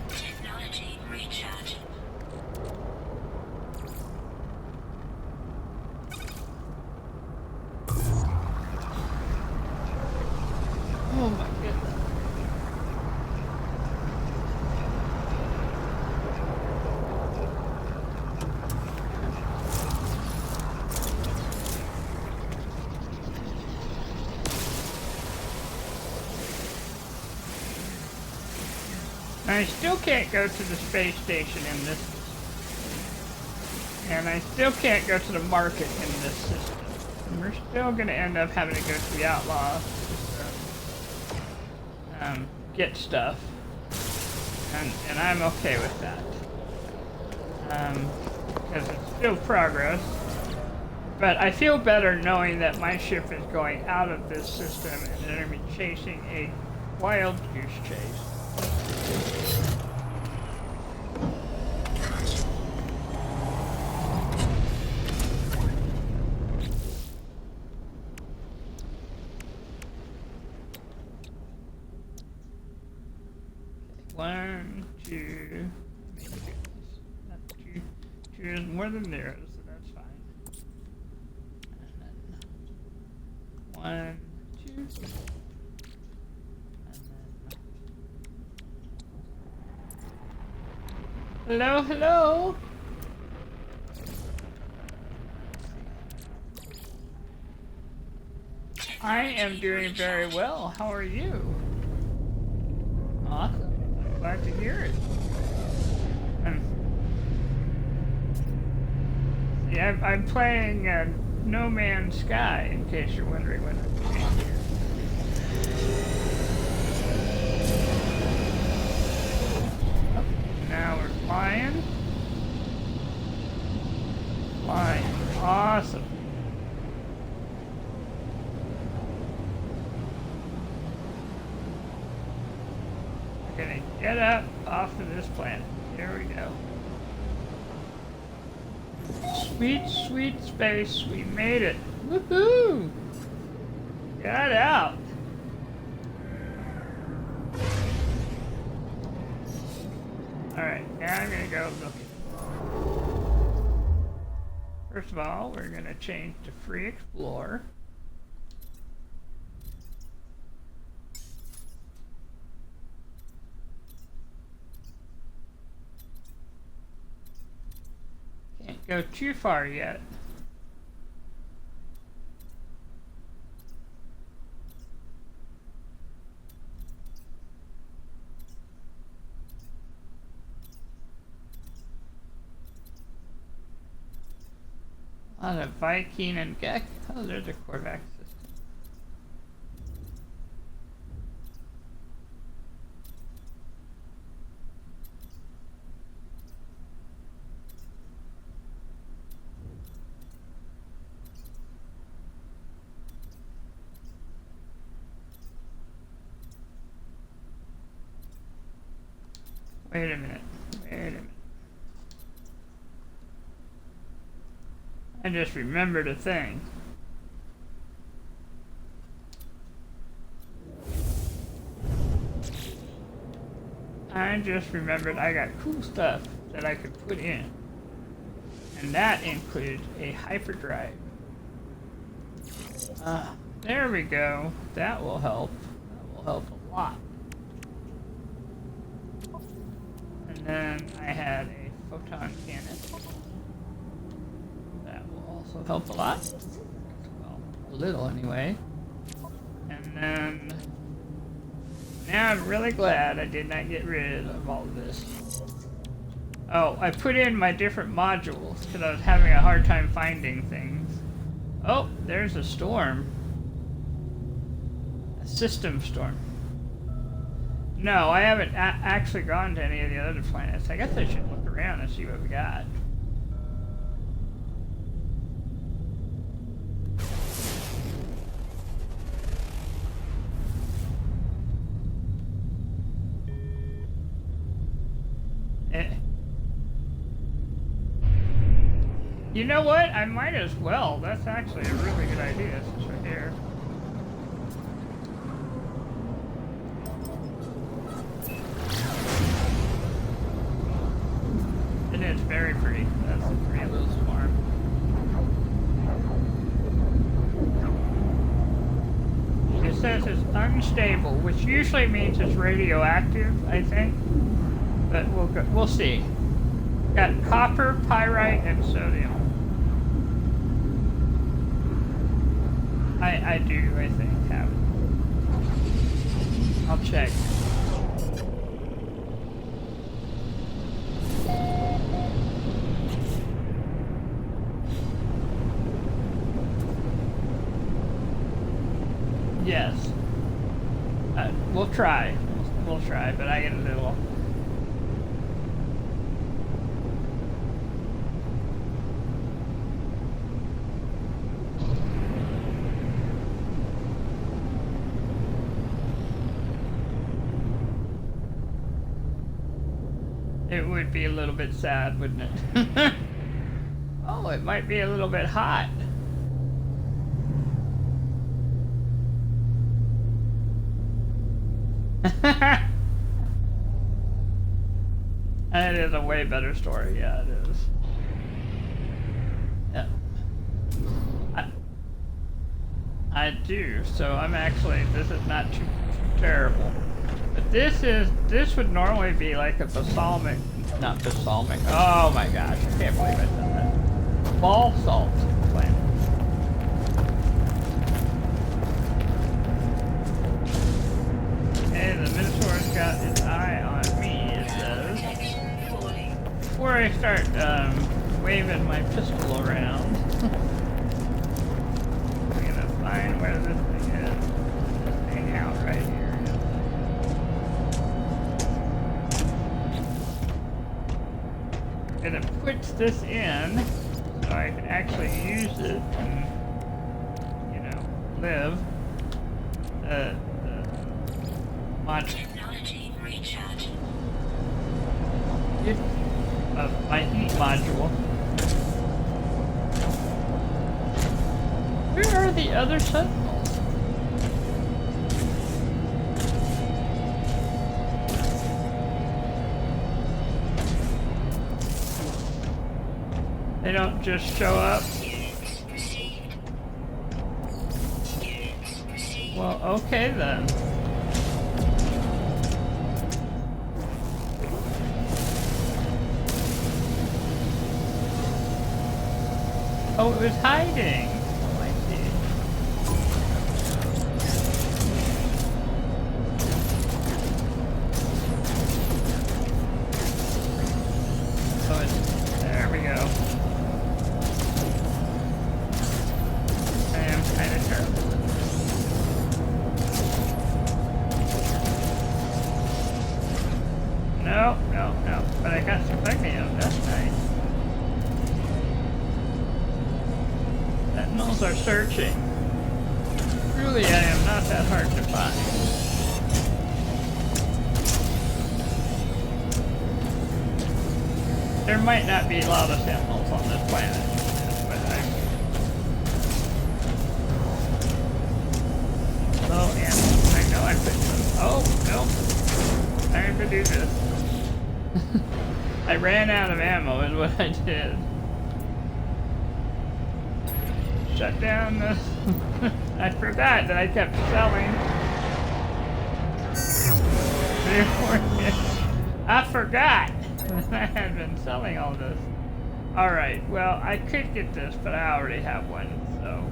Technology recharge. Oh my goodness. I still can't go to the space station in this, and I still can't go to the market in this system. And we're still going to end up having to go to the outlaw to get stuff, and I'm okay with that, because it's still progress. But I feel better knowing that my ship is going out of this system and they're going to be chasing a wild goose chase. One, two, my goodness. That's two. Two is more than zero, so that's fine. And then one, two. And then hello, hello. I am doing very well. How are you? Awesome. Glad to hear it. Yeah, I'm playing No Man's Sky, in case you're wondering what I'm doing here. Oh, now we're flying. Flying. Awesome. We're gonna get up off of this planet. Here we go. Sweet, sweet space. We made it. Woohoo! Got out. Alright, now I'm gonna go looking. First of all, we're gonna change to Free Explorer. Can't go too far yet. A lot of Viking and Gek. Oh, there's a Korvax system. Wait a minute. Wait a minute. I just remembered a thing. I just remembered I got cool stuff that I could put in. And that includes a hyperdrive. There we go. That will help. That will help a lot. And then I had a photon cannon. That will also help a lot. Well, a little anyway. And then now I'm really glad I did not get rid of all of this. Oh, I put in my different modules because I was having a hard time finding things. Oh, there's a storm. A system storm. No, I haven't actually gone to any of the other planets. I guess I should look around and see what we got. You know what? I might as well. That's actually a really good idea. This is right here. It is very pretty. That's a pretty little swarm. It says it's unstable, which usually means it's radioactive, I think. But we'll see. Got copper, pyrite, and sodium. I do, I think, have it. I'll check. Yes. We'll try. We'll try, but I get a little... It would be a little bit sad, wouldn't it? Oh, it might be a little bit hot. And it is a way better story, yeah, it is. Yeah. I do, so I'm actually, this is not too terrible. But this would normally be like a balsamic, not balsamic, oh my gosh, I can't believe I did that. Basalt planet. Hey, the Minotaur's got its eye on me, it says. Before I start waving my pistol around, I'm gonna find where this thing is. Just hang out right here. I'm gonna put this in so I can actually use it and, you know, live. Technology recharge. Of my heat module. Where are the other sentinels? They don't just show up. Units received. Units received. Well, okay then. Oh, it was hiding. Oh, I see. Oh, it's, there we go. I am kind of terrible. No, no, no. But I got some magnesium. That's nice. Sentinels are searching. Truly, I am not that hard to find. There might not be a lot of sentinels on this planet, but oh, and I know I picked them. Oh, no. Time to do this. I ran out of ammo is what I did. Shut down the... I forgot that I kept selling. I forgot that I had been selling all this. Alright, well, I could get this, but I already have one, so...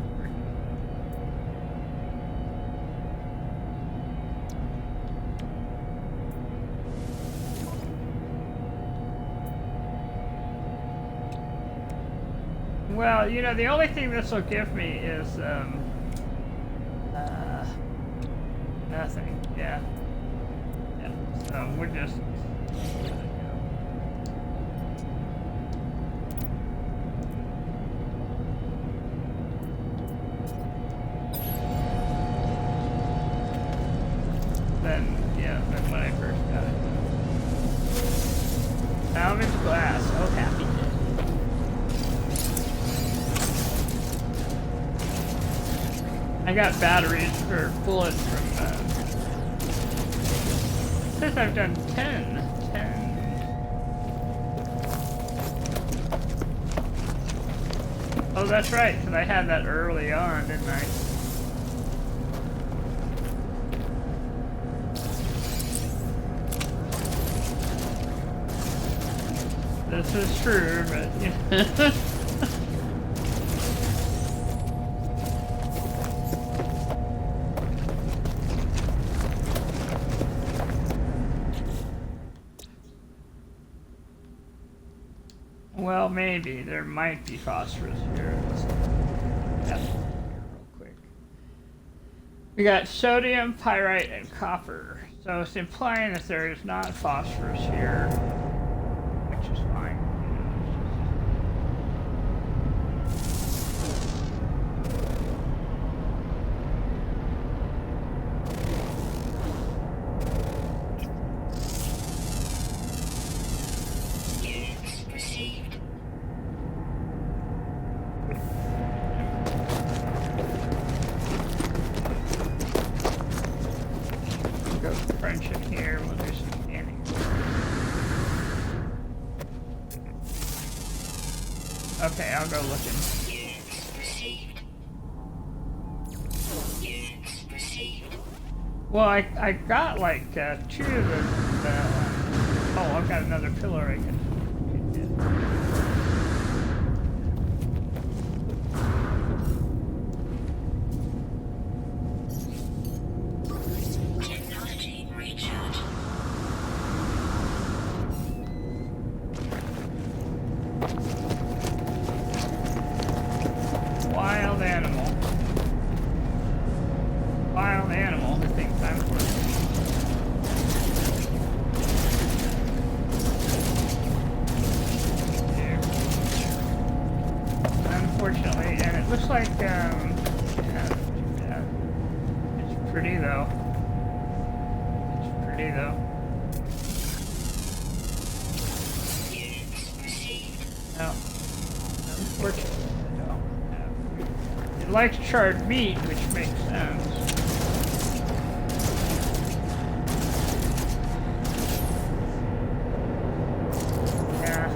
Well, you know, the only thing this will give me is, nothing, yeah. Yeah, so we're just... Then when I first got it. Salvage glass, oh happy day. I got batteries for bullets from, says I've done 10. Oh, that's right, because I had that early on, didn't I? This is true, but yeah. Well, maybe. There might be phosphorus here. Let's test it real quick. We got sodium, pyrite, and copper. So it's implying that there is not phosphorus here, which is fine. Go French in here, we'll do some scanning. Okay, I'll go looking. Well, I got like 2 of the oh, I've got another pillar I can get. Wild animal. Wild animal who thinks I'm crazy. Unfortunately, and it looks like, yeah, it's pretty though. It's pretty though. No, unfortunately. It likes charred meat, which makes sense. Yeah.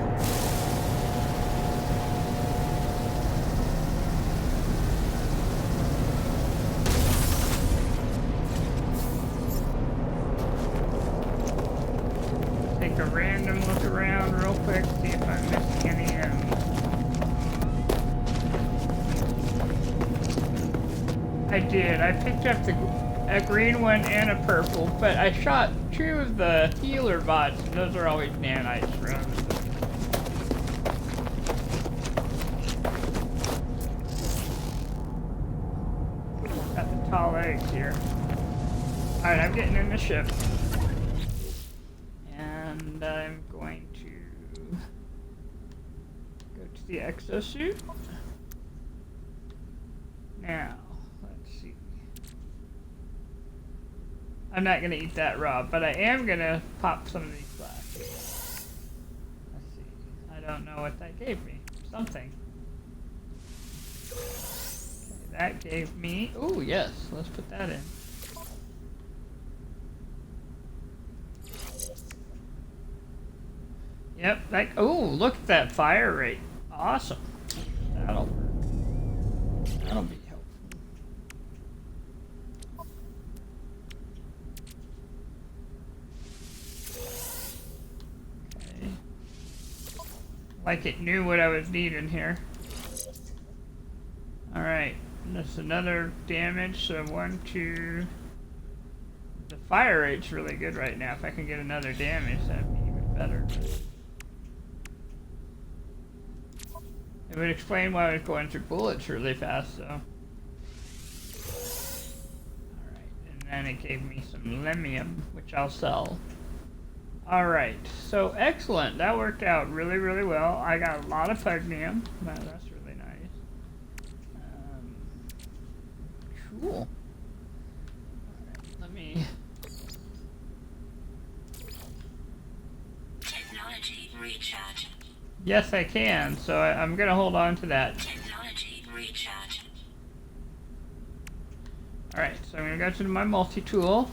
Take a random look around real quick, see if I'm missing any I did. I picked up a green one and a purple, but I shot 2 of the healer bots, and those are always nanites runs. Got the tall eggs here. Alright, I'm getting in the ship. And I'm going to go to the exosuit. Now. I'm not gonna eat that raw, but I am gonna pop some of these glass. Let's see. I don't know what that gave me. Something. Okay, that gave me... Ooh, yes. Let's put that in. Yep, like, oh, look at that fire rate. Awesome. That'll be helpful. Okay. Like it knew what I was needing here. Alright, that's another damage, so 1, 2. The fire rate's really good right now. If I can get another damage, that'd be even better. It would explain why I was going through bullets really fast, though. Alright, and then it gave me some lemium, which I'll sell. Alright, so excellent. That worked out really, really well. I got a lot of pugnium. That's really nice. Cool. Alright, let me... Technology recharge. Yes, I can, so I'm going to hold on to that. Technology recharge. Alright, so I'm going to go to my multi-tool.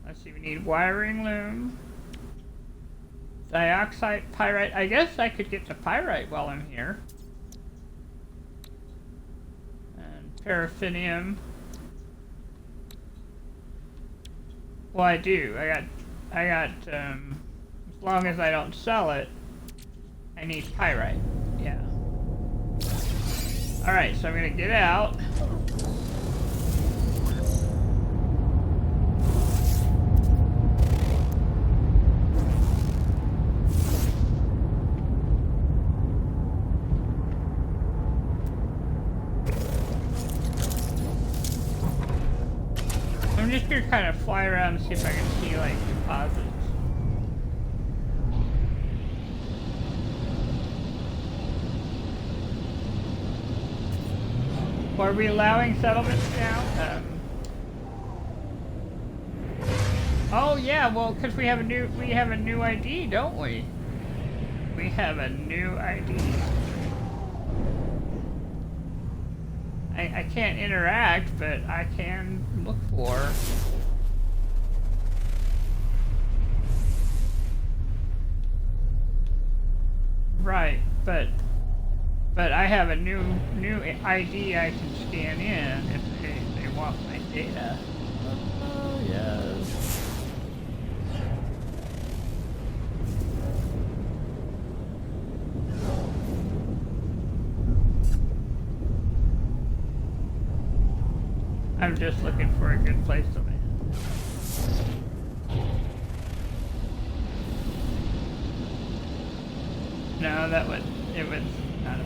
Let's see, we need wiring loom. Dioxide, pyrite. I guess I could get the pyrite while I'm here. And paraffinium. Well, I do. I got, as long as I don't sell it, I need pyrite. Yeah. Alright, so I'm gonna get out. I'm just gonna kind of fly around and see if I can see, like, deposits. Are we allowing settlements now? Oh yeah, well, because we have a new ID, don't we? We have a new ID. I can't interact, but I can look for. Right, but I have a new ID I can scan in if they want my data. Oh yes. I'm just looking for a good place to land. No, it was not a.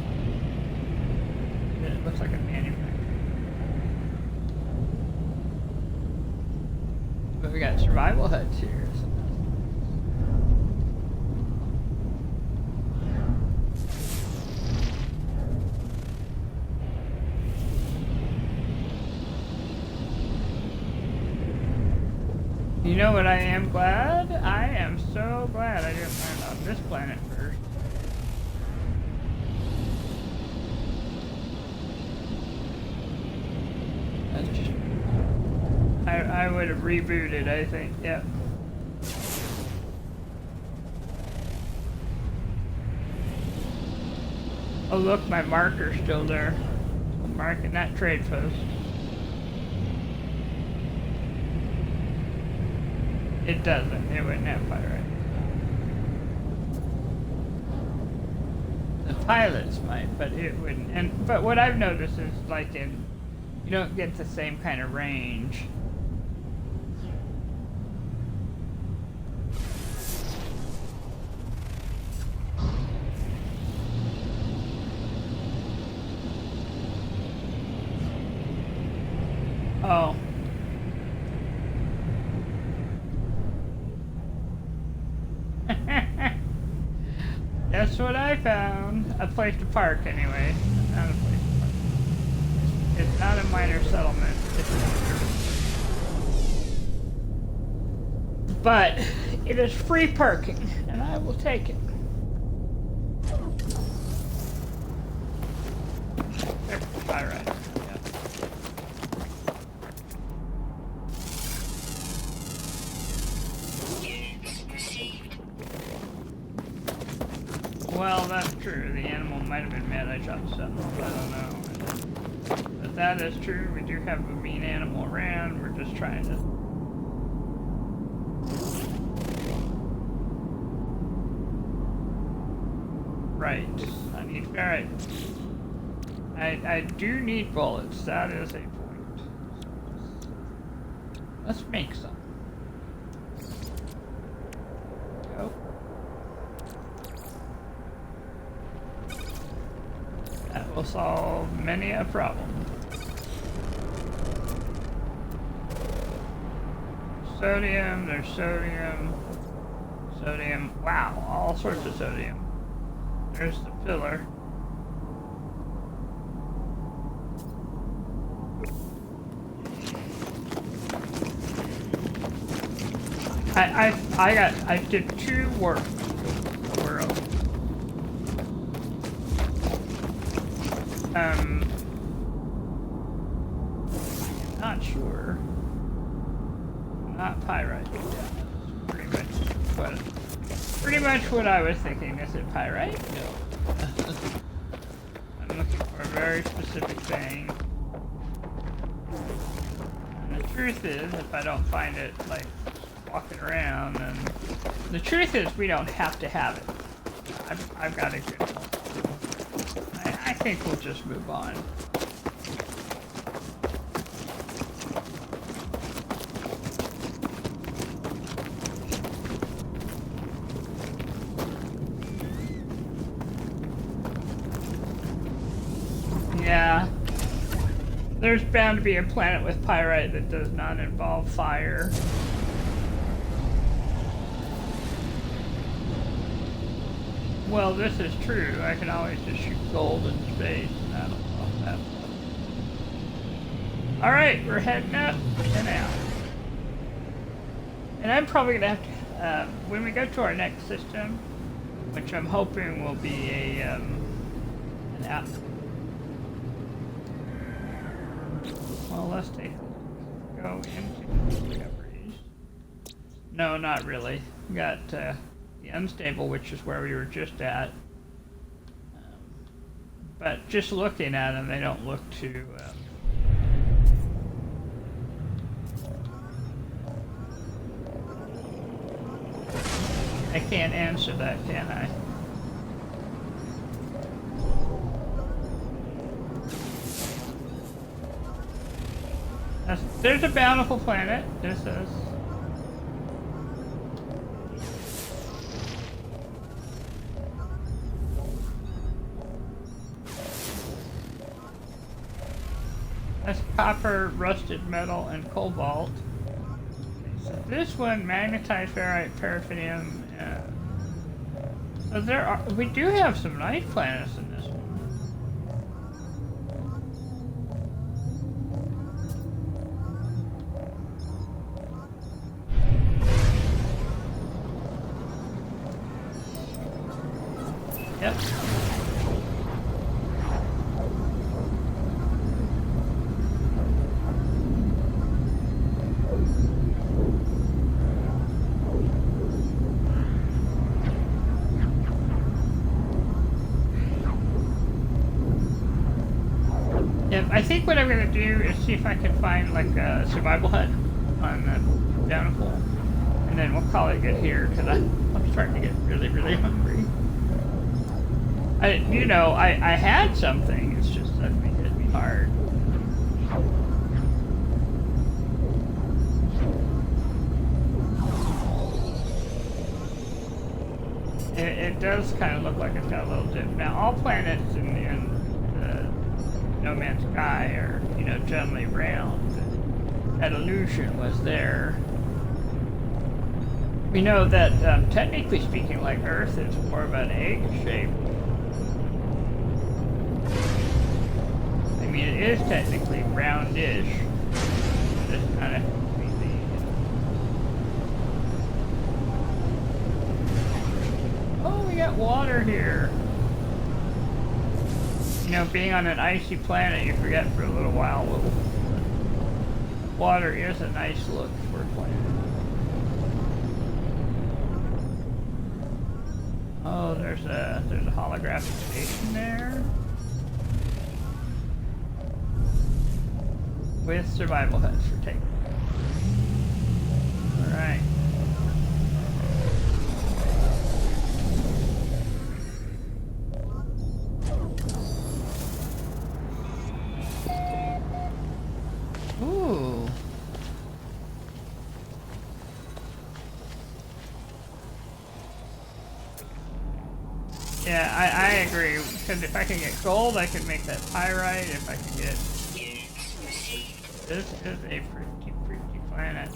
It looks like a manufacturer. But we got survival huts here. So you know what I am glad? I am so glad I didn't land on this planet first. That's just... I would have rebooted, I think, yep. Oh look, my marker's still there. I'm marking that trade post. It doesn't. It wouldn't have pyrite. The pilots might, but it wouldn't. But what I've noticed is, like, you don't get the same kind of range. Oh. That's what I found. A place to park, anyway. Not a place to park. It's not a minor settlement. But it is free parking, and I will take it. All right. Units received. Well, that's true. The animal might have been mad I shot something. I don't know. But that is true. We do have a mean animal around. We're just trying to... Right. I need ferrite. I do need bullets. That is a point. Let's make some. Go. That will solve many a problem. Sodium, there's sodium. Sodium. Wow, all sorts of sodium. There's the pillar. I did 2 work. Not sure. Not pyrite. Pretty much what I was thinking. Is it pyrite? No. I'm looking for a very specific thing. And the truth is, if I don't find it, like, walking around, then... The truth is, we don't have to have it. I've got a good one. I think we'll just move on. Yeah. There's bound to be a planet with pyrite that does not involve fire. Well, this is true. I can always just shoot gold in space, and that'll solve that. Alright, we're heading up and out. And I'm probably going to have to, when we go to our next system, which I'm hoping will be an app. Well, let's take a look. Go into discoveries. No, not really. We got the unstable, which is where we were just at. But just looking at them, they don't look too... I can't answer that, can I? There's a bountiful planet. This is. That's copper, rusted metal, and cobalt. So this one, magnetized ferrite, paraffinium. So we do have some nice planets in this one. Yep. Yep, I think what I'm going to do is see if I can find like a survival hut on the Bountiful. And then we'll call it good here, because I'm starting to get really, really hungry. I had something, it's just suddenly hit me hard. It does kind of look like it's got a little dip. Now, all planets in No Man's Sky are, generally round. That illusion was there. We know that, technically speaking, like Earth is more of an egg shape. I mean, it is technically roundish. Just kind of crazy. Oh, we got water here. Being on an icy planet, you forget for a little while. Water is a nice look for a planet. Oh, there's a holographic station there with survival huts for taking. All right. Ooh. Yeah, I agree. Because if I can get gold, I can make that pyrite. If I can get... This is a pretty planet.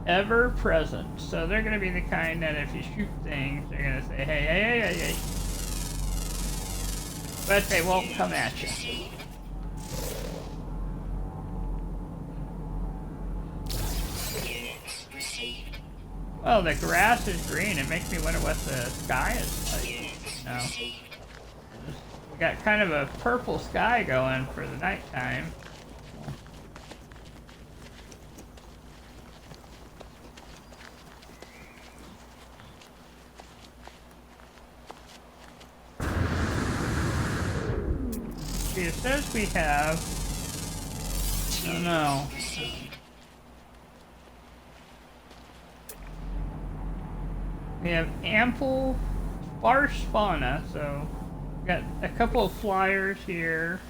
Ever present. So they're going to be the kind that if you shoot things, they're going to say, hey, hey, hey, hey, hey. But they won't come at you. Well, the grass is green. It makes me wonder what the sky is like. No. We got kind of a purple sky going for the nighttime. See, it says we have... I don't know. We have ample, sparse fauna, so we've got a couple of flyers here.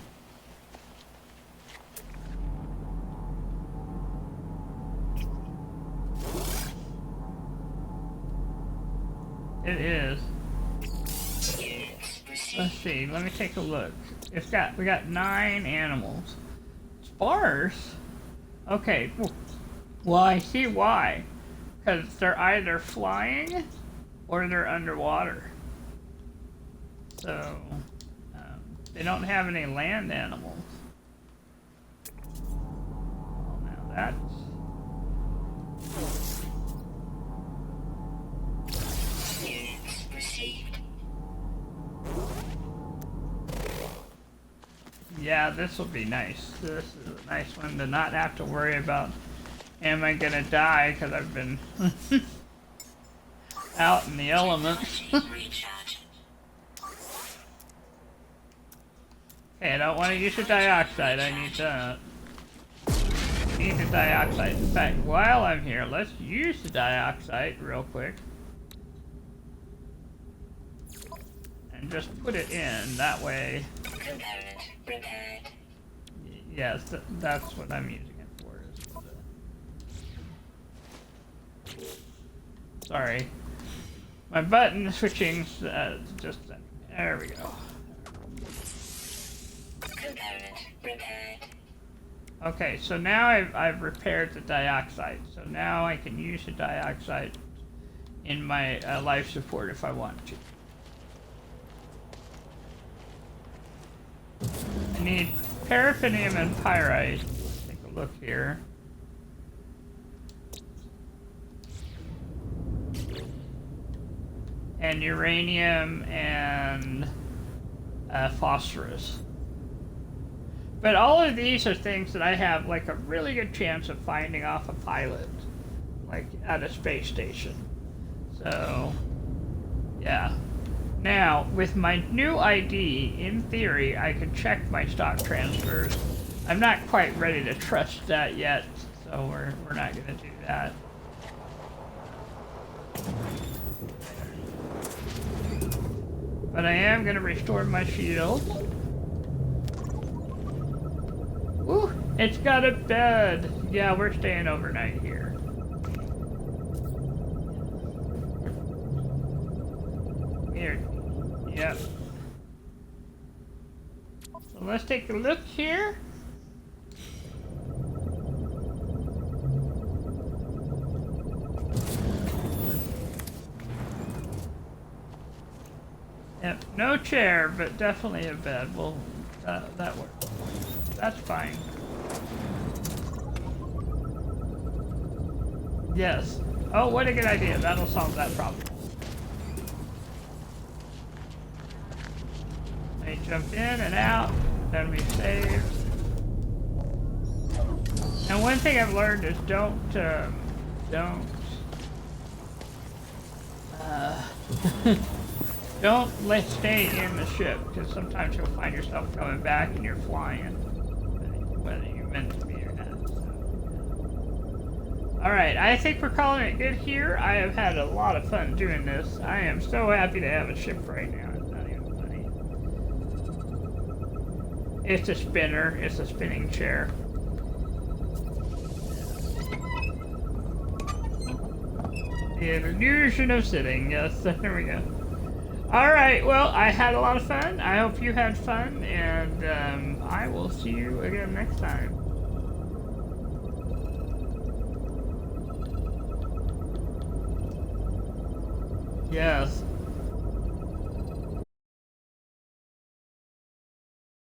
It is. Let's see, let me take a look. We got 9 animals. Sparse? Okay, well I see why. Because they're either flying or they're underwater. So, they don't have any land animals. Well, now that's... Yeah, this will be nice. This is a nice one to not have to worry about, am I gonna die, because I've been out in the elements. Okay, I don't want to use the dioxide, I need that. I need the dioxide. In fact, while I'm here, let's use the dioxide real quick. And just put it in, that way. Yes, that's what I'm using it for. Sorry. My button switching just... There we go. Okay, so now I've repaired the dioxide. So now I can use the dioxide in my life support if I want to. I need paraffinium and pyrite. Let's take a look here. And uranium and phosphorus. But all of these are things that I have like a really good chance of finding off a pilot, like at a space station. So, yeah. Now, with my new ID, in theory, I could check my stock transfers. I'm not quite ready to trust that yet, so we're not going to do that. But I am going to restore my shield. Ooh, it's got a bed. Yeah, we're staying overnight here. Here. Yep. So let's take a look here. Yep, no chair, but definitely a bed. Well, that works. That's fine. Yes. Oh, what a good idea. That'll solve that problem. They jump in and out, then we save. And one thing I've learned is don't don't don't let stay in the ship, because sometimes you'll find yourself coming back and you're flying, whether you meant to be or not. So. All right, I think we're calling it good here. I have had a lot of fun doing this. I am so happy to have a ship right now. It's not even funny. It's a spinner. It's a spinning chair. The illusion of sitting. Yes, there we go. Alright, well, I had a lot of fun. I hope you had fun, and I will see you again next time. Yes.